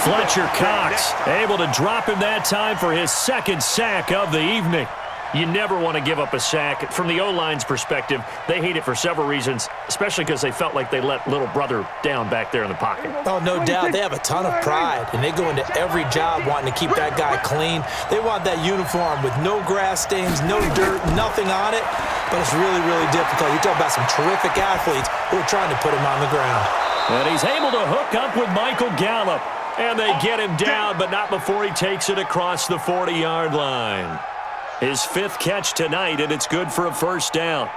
Fletcher Cox able to drop him that time for his 2nd sack of the evening. You never want to give up a sack. From the O-line's perspective, they hate it for several reasons, especially because they felt like they let little brother down back there in the pocket. Oh, no doubt. They have a ton of pride, and they go into every job wanting to keep that guy clean. They want that uniform with no grass stains, no dirt, nothing on it, but it's really, really difficult. You're talking about some terrific athletes who are trying to put him on the ground. And he's able to hook up with Michael Gallup, and they get him down, but not before he takes it across the 40-yard line. His 5th catch tonight, and it's good for a 1st down.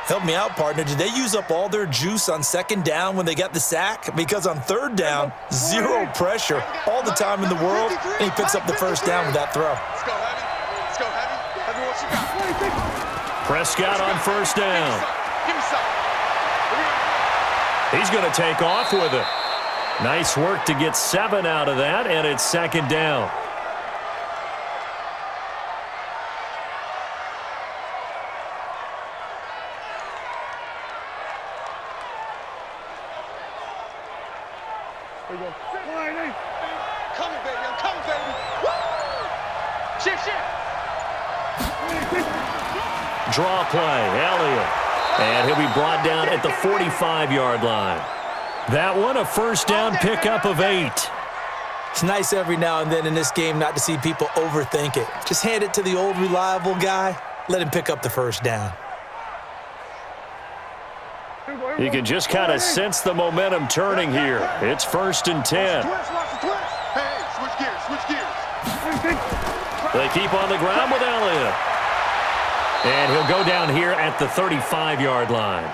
Help me out, partner. Did they use up all their juice on 2nd down when they got the sack? Because on 3rd down, 0 pressure, all the time in the world, and he picks up the 1st down with that throw. Let's go, Heavy. Let's go, Heavy. Heavy, what you got? Prescott on 1st down. Give me some. He's going to take off with it. Nice work to get 7 out of that, and it's 2nd down. Coming, baby. I'm coming, baby. Woo! Shift. Draw play, Elliott. And he'll be brought down at the 45-yard line. That one, a 1st down pickup of 8. It's nice every now and then in this game not to see people overthink it. Just hand it to the old reliable guy. Let him pick up the 1st down. You can just kind of sense the momentum turning here. It's 1st and 10. Hey, switch gears. They keep on the ground with Elliott. And he'll go down here at the 35-yard line.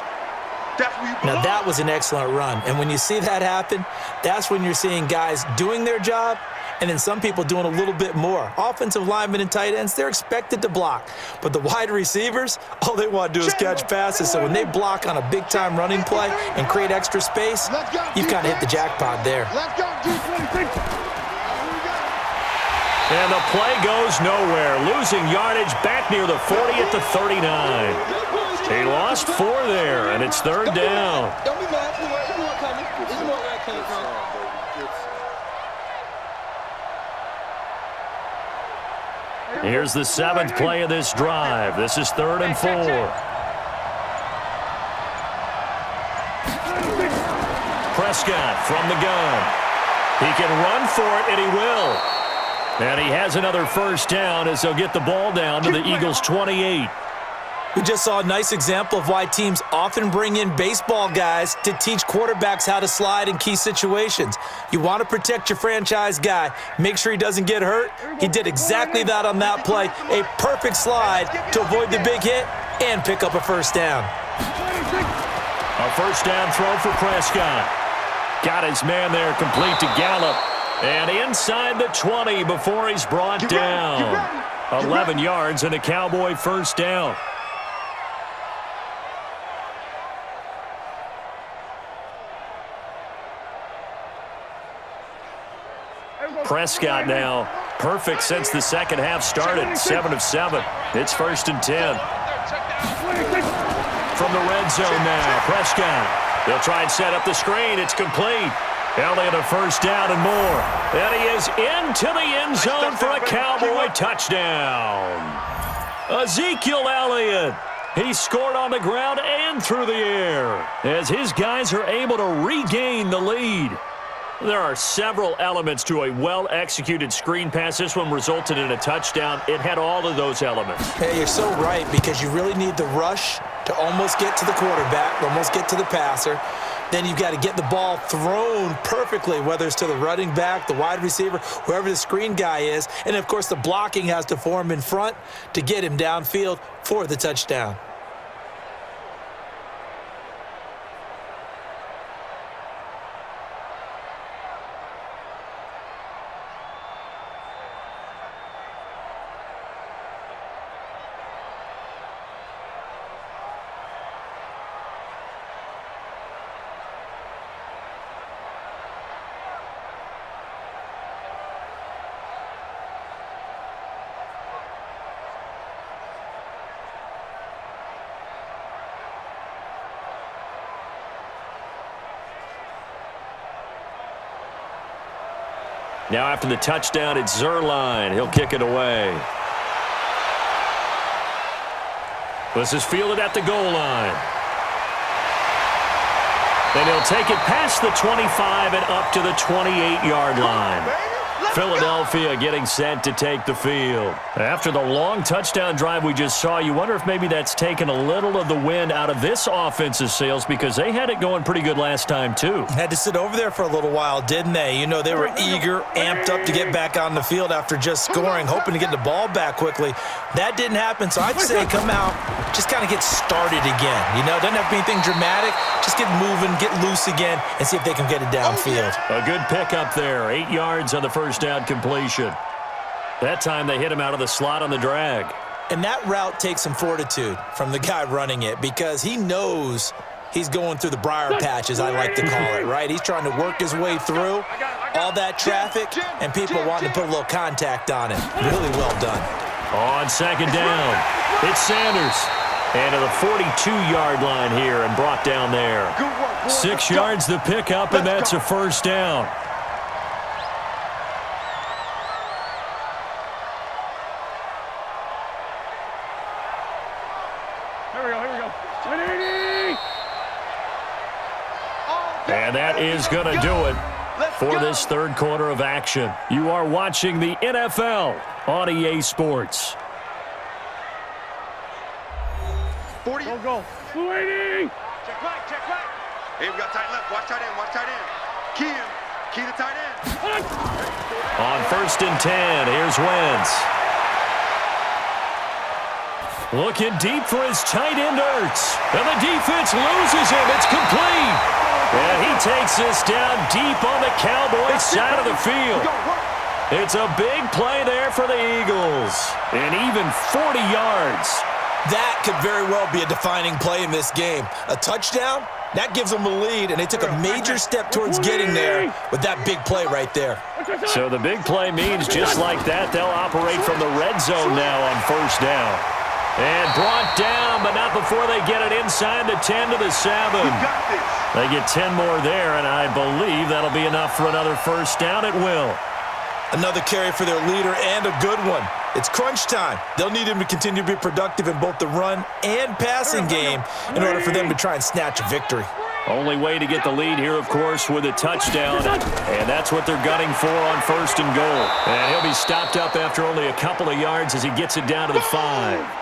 Now, that was an excellent run. And when you see that happen, that's when you're seeing guys doing their job and then some people doing a little bit more. Offensive linemen and tight ends, they're expected to block. But the wide receivers, all they want to do is catch passes. So when they block on a big-time running play and create extra space, you've kind of hit the jackpot there. And the play goes nowhere. Losing yardage back near the 40 at the 39. He lost 4 there, and it's 3rd down. Don't be mad. This is more coming. This is more where it came from. Here's the 7th play of this drive. This is 3rd and 4. Prescott from the gun. He can run for it, and he will. And he has another first down as he'll get the ball down to the Eagles' 28. We just saw a nice example of why teams often bring in baseball guys to teach quarterbacks how to slide in key situations. You want to protect your franchise guy. Make sure he doesn't get hurt. He did exactly that on that play. A perfect slide to avoid the big hit and pick up a first down. A first down throw for Prescott. Got his man there complete to Gallup. And inside the 20 before he's brought down. 11 yards and a Cowboy first down. Prescott now perfect since the second half started. 7 of 7. It's 1st and 10. From the red zone now, Prescott. They'll try and set up the screen. It's complete. Elliott a first down and more. And he is into the end zone for a Cowboy touchdown. Ezekiel Elliott. He scored on the ground and through the air as his guys are able to regain the lead. There are several elements to a well-executed screen pass. This one resulted in a touchdown. It had all of those elements. Hey, you're so right, because you really need the rush to almost get to the quarterback, almost get to the passer. Then you've got to get the ball thrown perfectly, whether it's to the running back, the wide receiver, whoever the screen guy is. And, of course, the blocking has to form in front to get him downfield for the touchdown. Now after the touchdown, it's Zerline. He'll kick it away. This is fielded at the goal line. Then he'll take it past the 25 and up to the 28-yard line. Philadelphia getting set to take the field. After the long touchdown drive we just saw, you wonder if maybe that's taken a little of the wind out of this offense's sails, because they had it going pretty good last time too. Had to sit over there for a little while, didn't they? You know, they were eager, amped up to get back on the field after just scoring, hoping to get the ball back quickly. That didn't happen, so I'd say come out, just kind of get started again. You know, doesn't have to be anything dramatic. Just get moving, get loose again, and see if they can get it downfield. A good pickup there. 8 yards on the first down completion. That time they hit him out of the slot on the drag. And that route takes some fortitude from the guy running it, because he knows he's going through the briar patch, as I like to call it, right? He's trying to work his way through all that traffic and people wanting to put a little contact on it. Really well done. On second down, it's Sanders. And to the 42-yard line here and brought down there. 6 yards the pickup, and that's a first down. And that is going to do it for this third quarter of action. You are watching the NFL on EA Sports. 40. Go. 280. Check right, check right. Hey, we got tight left. Watch tight end, watch tight end. Key him. Key the tight end. On 1st and 10, here's Wentz. Looking deep for his tight end, Ertz. And the defense loses him. It's complete. And he takes this down deep on the Cowboys side of the field. It's a big play there for the Eagles. And even 40 yards. That could very well be a defining play in this game. A touchdown, that gives them a lead, and they took a major step towards getting there with that big play right there. So the big play means just like that, they'll operate from the red zone now on first down. And brought down, but not before they get it inside the 10 to the 7. They get 10 more there, and I believe that'll be enough for another first down. It will. Another carry for their leader and a good one. It's crunch time. They'll need him to continue to be productive in both the run and passing game in order for them to try and snatch a victory. Only way to get the lead here, of course, with a touchdown, and that's what they're gunning for on first and goal. And he'll be stopped up after only a couple of yards as he gets it down to the 5.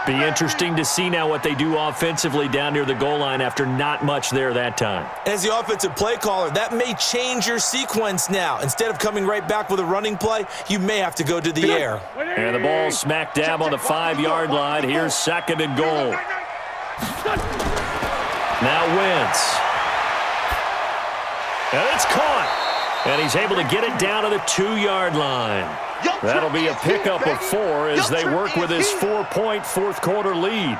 Be interesting to see now what they do offensively down near the goal line after not much there that time. As the offensive play caller, that may change your sequence now. Instead of coming right back with a running play, you may have to go to the air. And the ball smack dab on the 5-yard line. Here's second and goal. Now Wentz. And it's caught. And he's able to get it down to the 2-yard line. That'll be a pickup of 4 as they work with his 4-point fourth-quarter lead.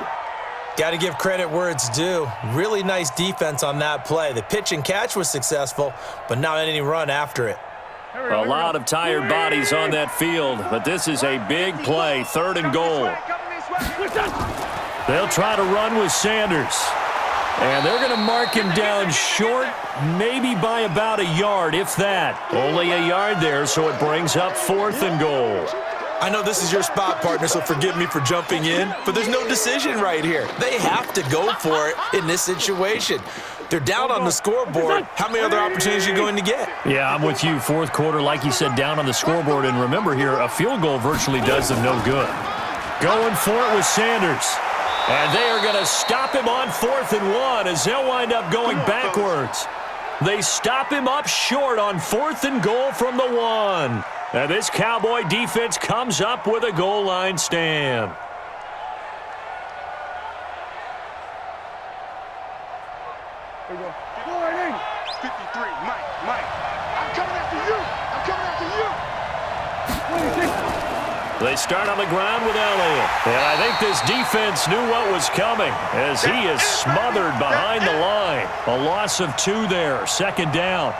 Got to give credit where it's due. Really nice defense on that play. The pitch and catch was successful, but not any run after it. A lot of tired bodies on that field, but this is a big play, third and goal. They'll try to run with Sanders. And they're going to mark him down short, maybe by about a yard, if that. Only a yard there, so it brings up fourth and goal. I know this is your spot, partner, so forgive me for jumping in, but there's no decision right here. They have to go for it in this situation. They're down on the scoreboard. How many other opportunities are you going to get? Yeah, I'm with you. Fourth quarter, like you said, down on the scoreboard. And remember here, a field goal virtually does them no good. Going for it with Sanders. And they are going to stop him on 4th and 1 as they'll wind up going backwards. They stop him up short on 4th and goal from the 1. And this Cowboy defense comes up with a goal line stand. Here we go. 53, Mike. I'm coming after you. They start on the ground with Elliott. And I think this defense knew what was coming as he is smothered behind the line. A loss of 2 there, second down.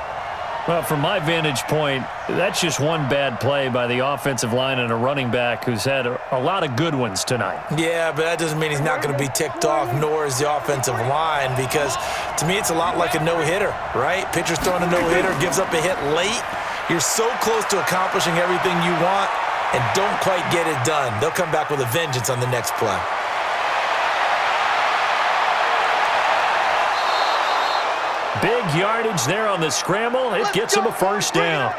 Well, from my vantage point, that's just one bad play by the offensive line and a running back who's had a lot of good ones tonight. Yeah, but that doesn't mean he's not going to be ticked off, nor is the offensive line, because to me it's a lot like a no-hitter, right? Pitcher's throwing a no-hitter, gives up a hit late. You're so close to accomplishing everything you want and don't quite get it done. They'll come back with a vengeance on the next play. Big yardage there on the scramble. It gets him a first down.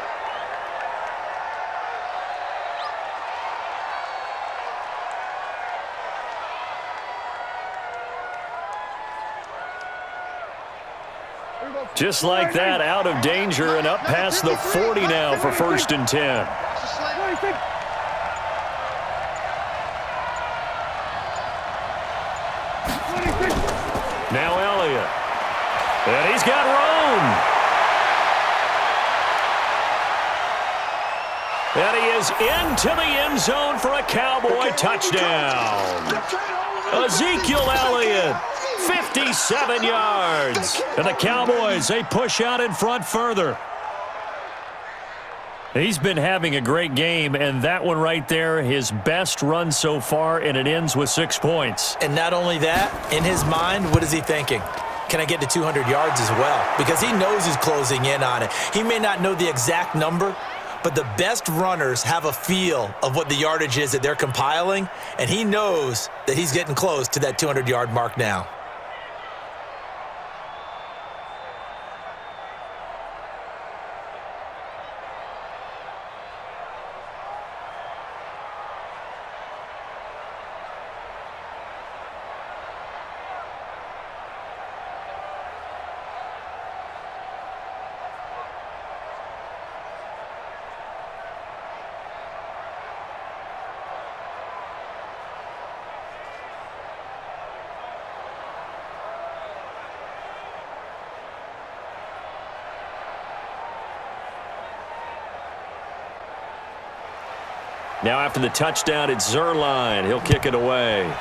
Just like that, out of danger and up past the 40 now for first and 10. Now Elliott. And he's got room. And he is into the end zone for a Cowboy touchdown. Ezekiel Elliott, 57 yards. And the Cowboys, they push out in front further. He's been having a great game, and that one right there, his best run so far, and it ends with 6 points. And not only that, in his mind, what is he thinking? Can I get to 200 yards as well? Because he knows he's closing in on it. He may not know the exact number, but the best runners have a feel of what the yardage is that they're compiling, and he knows that he's getting close to that 200-yard mark now. Now after the touchdown, it's Zerline. He'll kick it away.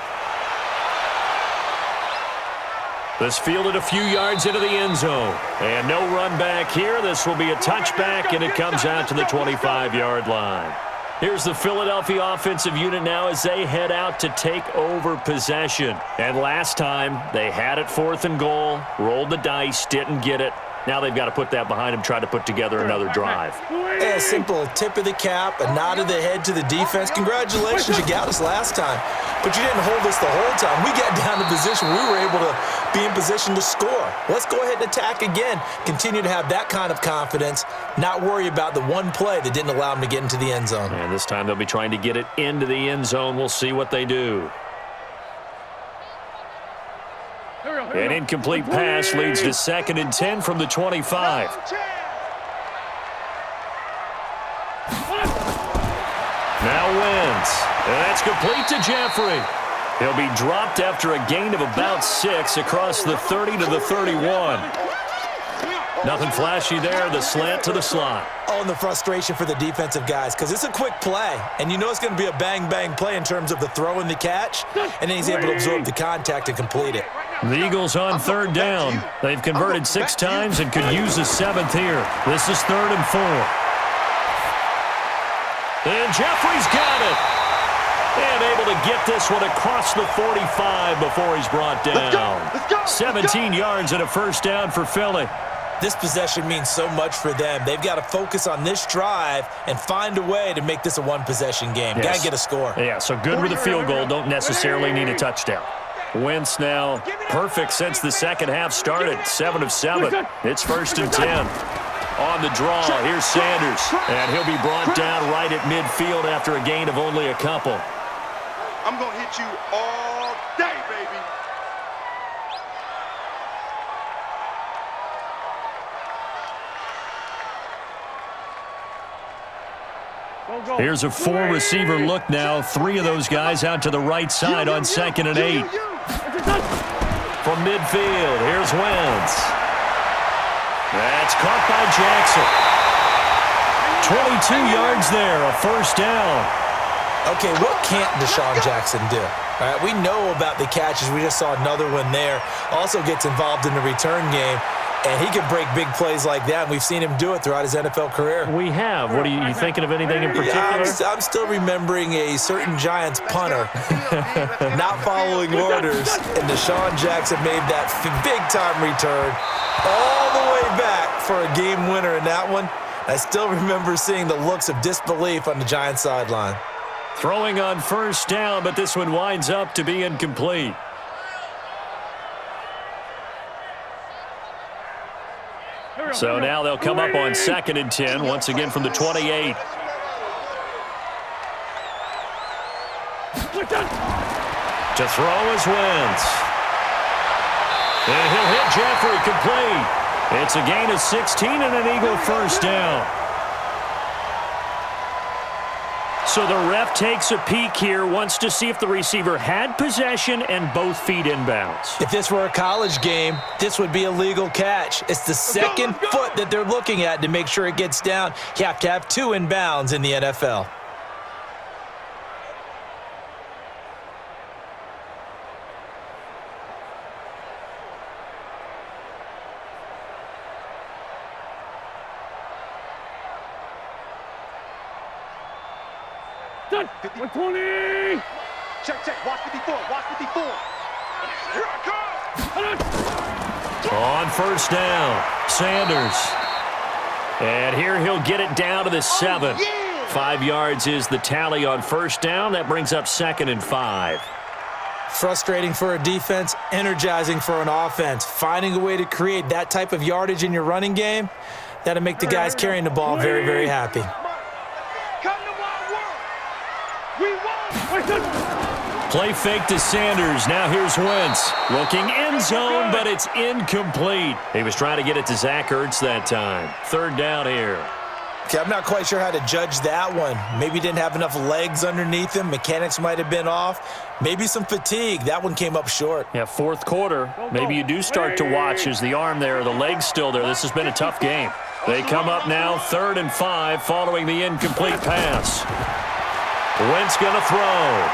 This fielded a few yards into the end zone. And no run back here. This will be a touchback, and it comes out to the 25-yard line. Here's the Philadelphia offensive unit now as they head out to take over possession. And last time, they had it 4th and goal, rolled the dice, didn't get it. Now they've got to put that behind them, try to put together another drive. Yeah, simple tip of the cap, a nod of the head to the defense. Congratulations, you got us last time. But you didn't hold us the whole time. We got down to position. We were able to be in position to score. Let's go ahead and attack again. Continue to have that kind of confidence, not worry about the one play that didn't allow them to get into the end zone. And this time they'll be trying to get it into the end zone. We'll see what they do. An incomplete pass leads to 2nd and 10 from the 25. Now Wentz. And that's complete to Jeffrey. He'll be dropped after a gain of about 6 across the 30 to the 31. Nothing flashy there. The slant to the slot. Oh, and the frustration for the defensive guys, because it's a quick play, and you know it's going to be a bang-bang play in terms of the throw and the catch, and then he's able to absorb the contact and complete it. The Eagles on 3rd down. They've converted 6 times and could use a 7th here. This is 3rd and 4. And Jeffrey's got it. And able to get this one across the 45 before he's brought down. 17 yards and a 1st down for Philly. This possession means so much for them. They've got to focus on this drive and find a way to make this a one-possession game. Yes. Got to get a score. Yeah, so good with a field goal. Don't necessarily need a touchdown. Wentz now perfect since the second half started. 7 of 7. It's 1st and 10. On the draw, here's Sanders. And he'll be brought down right at midfield after a gain of only a couple. I'm going to hit you all day, baby. Here's a 4-receiver look now. 3 of those guys out to the right side on 2nd and 8. From midfield, here's Wentz. That's caught by Jackson. 22 yards there, a 1st down. Okay, what can't Deshaun Jackson do? All right, we know about the catches. We just saw another one there. Also gets involved in the return game, and he can break big plays like that. We've seen him do it throughout his NFL career. We have. What are you thinking of anything in particular? I'm still remembering a certain Giants punter not following orders, and Deshaun Jackson made that big-time return all the way back for a game winner in that one. I still remember seeing the looks of disbelief on the Giants sideline. Throwing on 1st down, but this one winds up to be incomplete. So now they'll come up on 2nd and 10, once again from the 28. To throw is Wentz. And he'll hit Jeffrey complete. It's a gain of 16 and an Eagle 1st down. So the ref takes a peek here, wants to see if the receiver had possession and both feet inbounds. If this were a college game, this would be a legal catch. It's the second foot that they're looking at to make sure it gets down. You have to have 2 inbounds in the NFL. Done. 120. Check. Watch 54. Watch 54. Here I come. On 1st down, Sanders. And here he'll get it down to the 7. 5 yards is the tally on 1st down. That brings up 2nd and 5. Frustrating for a defense, energizing for an offense. Finding a way to create that type of yardage in your running game, that'll make the guys carrying the ball very, very happy. Play fake to Sanders. Now here's Wentz. Looking end zone, but it's incomplete. He was trying to get it to Zach Ertz that time. 3rd down here. Okay, I'm not quite sure how to judge that one. Maybe didn't have enough legs underneath him. Mechanics might have been off. Maybe some fatigue. That one came up short. Yeah, 4th quarter. Maybe you do start to watch as the arm there, the leg's still there. This has been a tough game. They come up now 3rd and 5 following the incomplete pass. Wentz going to throw.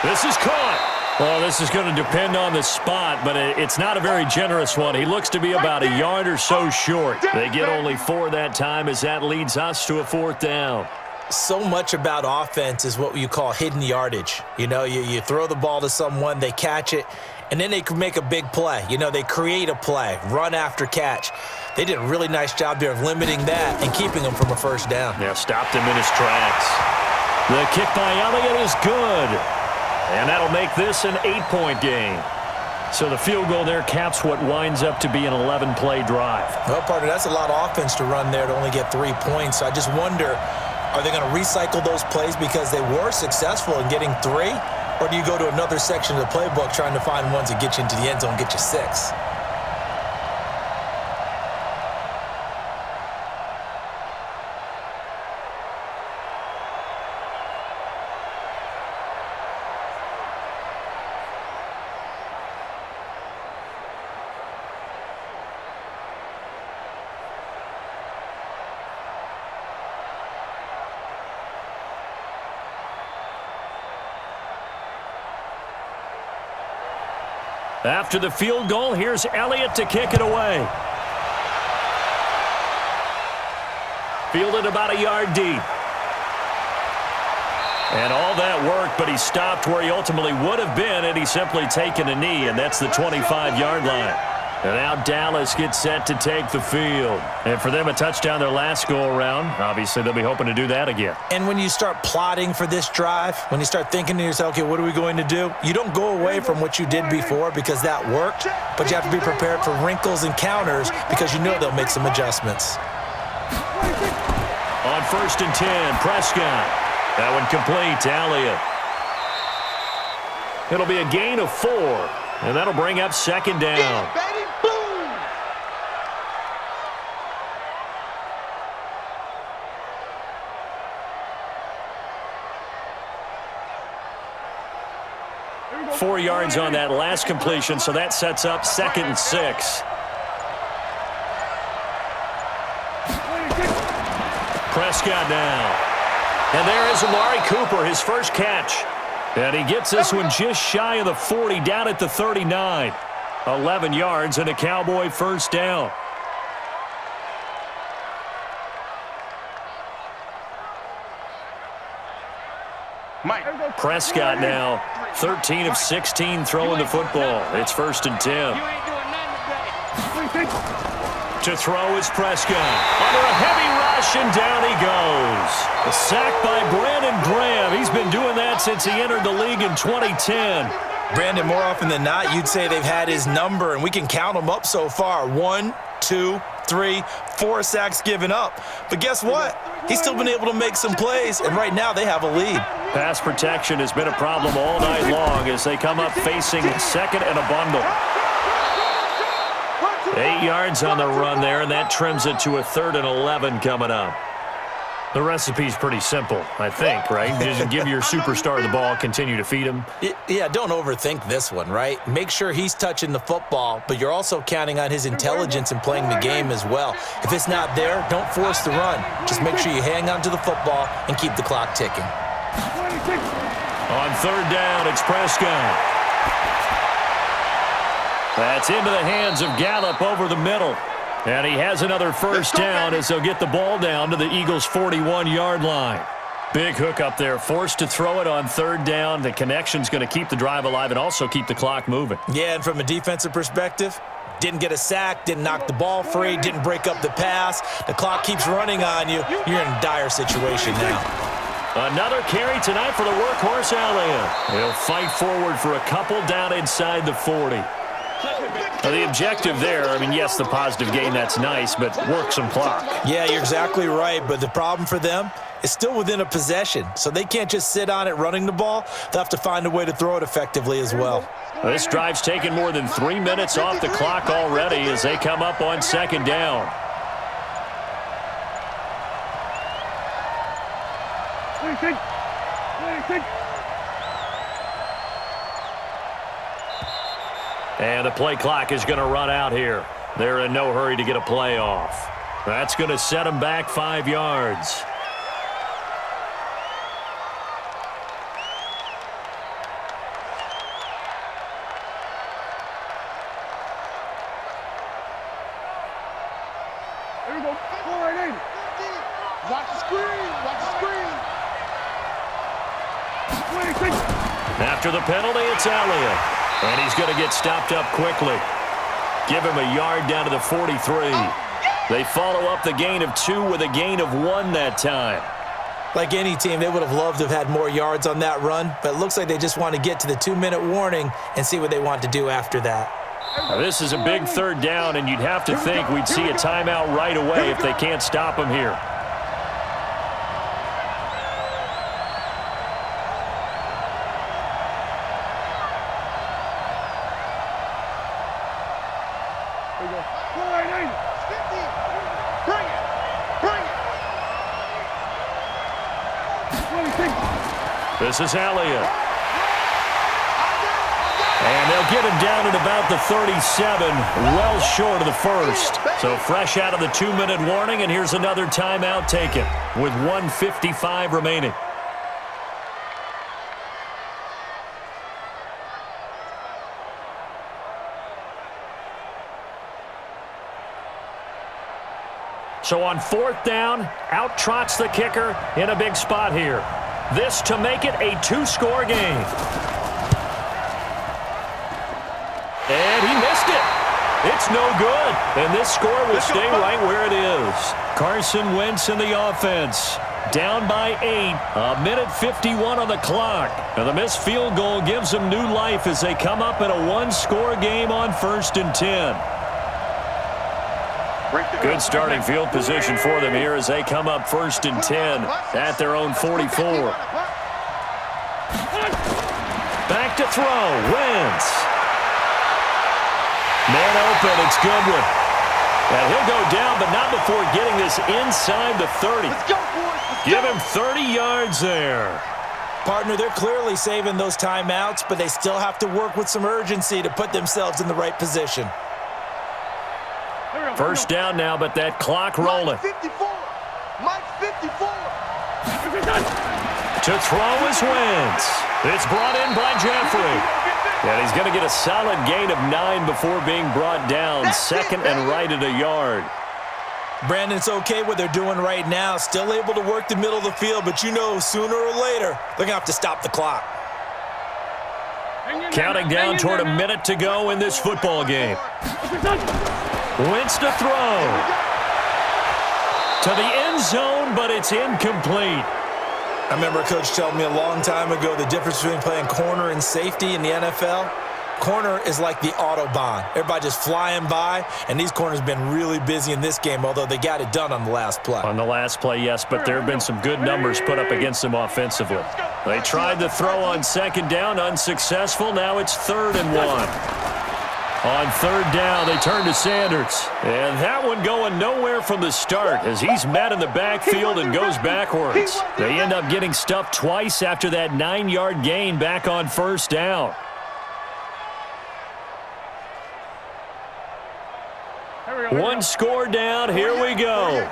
This is caught. Well, this is going to depend on the spot, but it's not a very generous one. He looks to be about a yard or so short. They get only 4 that time as that leads us to a 4th down. So much about offense is what you call hidden yardage. You know, you throw the ball to someone, they catch it, and then they can make a big play. You know, they create a play, run after catch. They did a really nice job there of limiting that and keeping them from a 1st down. Yeah, stopped him in his tracks. The kick by Elliott is good. And that'll make this an 8-point game. So the field goal there caps what winds up to be an 11-play drive. Well, partner, that's a lot of offense to run there to only get 3 points. So I just wonder, are they going to recycle those plays because they were successful in getting 3? Or do you go to another section of the playbook trying to find ones that get you into the end zone and get you 6? After the field goal, here's Elliott to kick it away. Fielded about a yard deep. And all that work, but he stopped where he ultimately would have been had he simply taken a knee, and that's the 25-yard line. And now Dallas gets set to take the field. And for them, a touchdown their last go-around. Obviously, they'll be hoping to do that again. And when you start plotting for this drive, when you start thinking to yourself, okay, what are we going to do? You don't go away from what you did before because that worked, but you have to be prepared for wrinkles and counters because you know they'll make some adjustments. On 1st and 10, Prescott. That one complete to Elliott. It'll be a gain of 4, and that'll bring up 2nd down. Four yards on that last completion, so that sets up 2nd and 6. Prescott now. And there is Amari Cooper, his first catch. And he gets this one just shy of the 40, down at the 39. 11 yards and a Cowboy 1st down. Prescott now, 13 of 16 throwing the football. It's 1st and 10. To throw is Prescott. Under a heavy rush, and down he goes. A sack by Brandon Graham. He's been doing that since he entered the league in 2010. Brandon, more often than not, you'd say they've had his number, and we can count them up so far. 1, 2, 3, 4 sacks given up. But guess what? He's still been able to make some plays, and right now they have a lead. Pass protection has been a problem all night long as they come up facing 2nd and a bundle. 8 yards on the run there, and that trims it to a 3rd and 11 coming up. The recipe's pretty simple, I think, right? Just give your superstar the ball, continue to feed him. Yeah, don't overthink this one, right? Make sure he's touching the football, but you're also counting on his intelligence in playing the game as well. If it's not there, don't force the run. Just make sure you hang on to the football and keep the clock ticking. On 3rd down, it's Prescott. That's into the hands of Gallup over the middle. And he has another 1st down as they'll get the ball down to the Eagles' 41-yard line. Big hook up there, forced to throw it on 3rd down. The connection's going to keep the drive alive and also keep the clock moving. Yeah, and from a defensive perspective, didn't get a sack, didn't knock the ball free, didn't break up the pass. The clock keeps running on you. You're in a dire situation now. Another carry tonight for the workhorse Elliott. He'll fight forward for a couple down inside the 40. The objective there, I mean, yes, the positive gain, that's nice, but work some clock. Yeah, you're exactly right, but the problem for them is still within a possession, so they can't just sit on it running the ball. They'll have to find a way to throw it effectively as well. This drive's taken more than 3 minutes off the clock already as they come up on 2nd down. And the play clock is going to run out here. They're in no hurry to get a play off. That's going to set them back 5 yards. Here we go. Go right in. Watch the screen. Watch the screen. 26. After the penalty, it's Elliott. And he's going to get stopped up quickly. Give him a yard down to the 43. They follow up the gain of 2 with a gain of 1 that time. Like any team, they would have loved to have had more yards on that run, but it looks like they just want to get to the 2-minute warning and see what they want to do after that. Now, this is a big third down, and you'd have to think we'd see a timeout right away if they can't stop him here. This is Elliott. And they'll get him down at about the 37, well short of the first. So fresh out of the 2-minute warning, and here's another timeout taken with 1:55 remaining. So on 4th down, out trots the kicker in a big spot here. This to make it a 2-score game. And he missed it. It's no good. And this score will stay right where it is. Carson Wentz in the offense. Down by 8. 1:51 on the clock. And the missed field goal gives them new life as they come up in a 1-score game on 1st and 10. Good starting field position for them here as they come up 1st and 10 at their own 44. Back to throw. Wentz. Man open. It's Goodwin. And he'll go down, but not before getting this inside the 30. Give him 30 yards there. Partner, they're clearly saving those timeouts, but they still have to work with some urgency to put themselves in the right position. First down now, but that clock rolling. Mike 54. To throw is Wentz. It's brought in by Jeffrey. And he's going to get a solid gain of 9 before being brought down. 2nd and right at a yard. Brandon, it's okay what they're doing right now. Still able to work the middle of the field, but you know sooner or later they're going to have to stop the clock. Counting down toward a minute to go in this football game. Wentz to throw. To the end zone, but it's incomplete. I remember a coach telling me a long time ago the difference between playing corner and safety in the NFL. Corner is like the Autobahn. Everybody just flying by, and these corners have been really busy in this game, although they got it done on the last play. On the last play, yes, but there have been some good numbers put up against them offensively. They tried the throw on 2nd down, unsuccessful. Now it's 3rd and 1. On 3rd down, they turn to Sanders. And that one going nowhere from the start as he's met in the backfield and goes backwards. They end up getting stuffed twice after that 9-yard gain back on 1st down. One score down. Here we go.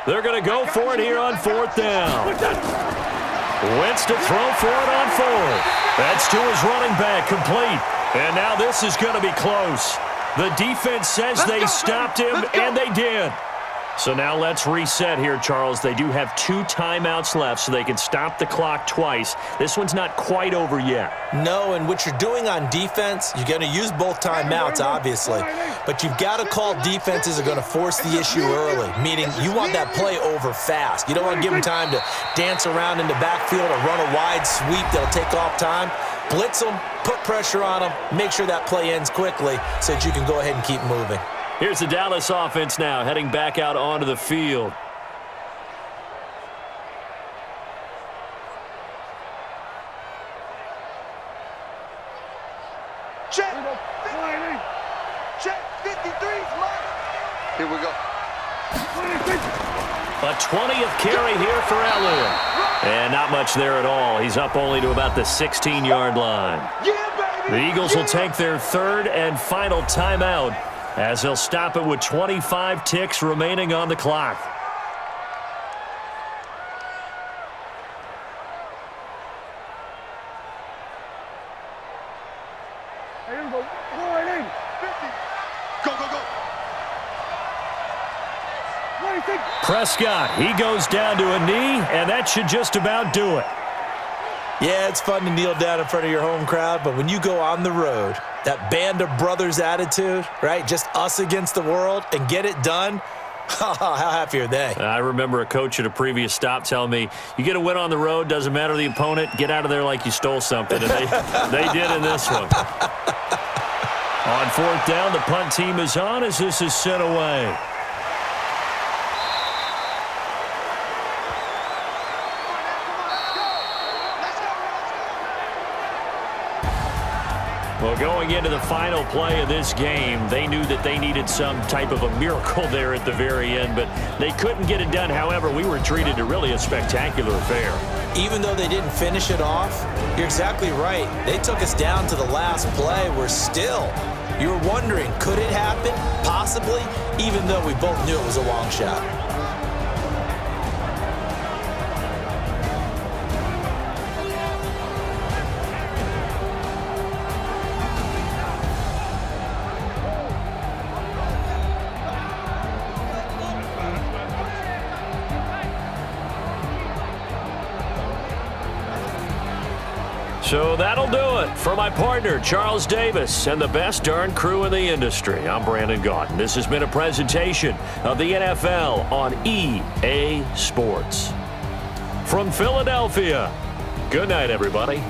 They're going to go for it here on 4th down. Wentz to throw for it on 4th. That's to his running back, complete. And now this is going to be close. The defense says they stopped him, and they did. So now let's reset here, Charles. They do have 2 timeouts left, so they can stop the clock twice. This one's not quite over yet. No, and what you're doing on defense, you're going to use both timeouts, obviously. But you've got to call defenses are going to force the issue early, meaning you want that play over fast. You don't want to give them time to dance around in the backfield or run a wide sweep that'll take off time. Blitz them, put pressure on them, make sure that play ends quickly so that you can go ahead and keep moving. Here's the Dallas offense now, heading back out onto the field. Check. Check. 53's mine. Here we go. A 20th carry here for Elliott. And not much there at all. He's up only to about the 16-yard line. Yeah, baby. The Eagles will take their 3rd and final timeout as they'll stop it with 25 ticks remaining on the clock. Here we go. Go right in. 50. Go, go, go. Prescott, he goes down to a knee, and that should just about do it. Yeah, it's fun to kneel down in front of your home crowd, but when you go on the road, that band of brothers attitude, right, just us against the world, and get it done, how happy are they? I remember a coach at a previous stop telling me, you get a win on the road, doesn't matter the opponent, get out of there like you stole something, and they did in this one. On fourth down, the punt team is on as this is sent away. Well, going into the final play of this game, they knew that they needed some type of a miracle there at the very end, but they couldn't get it done. However, we were treated to really a spectacular affair. Even though they didn't finish it off, you're exactly right. They took us down to the last play. We're still, you were wondering, could it happen? Possibly, even though we both knew it was a long shot. So that'll do it for my partner, Charles Davis, and the best darn crew in the industry. I'm Brandon Gaudin. This has been a presentation of the NFL on EA Sports. From Philadelphia, good night, everybody.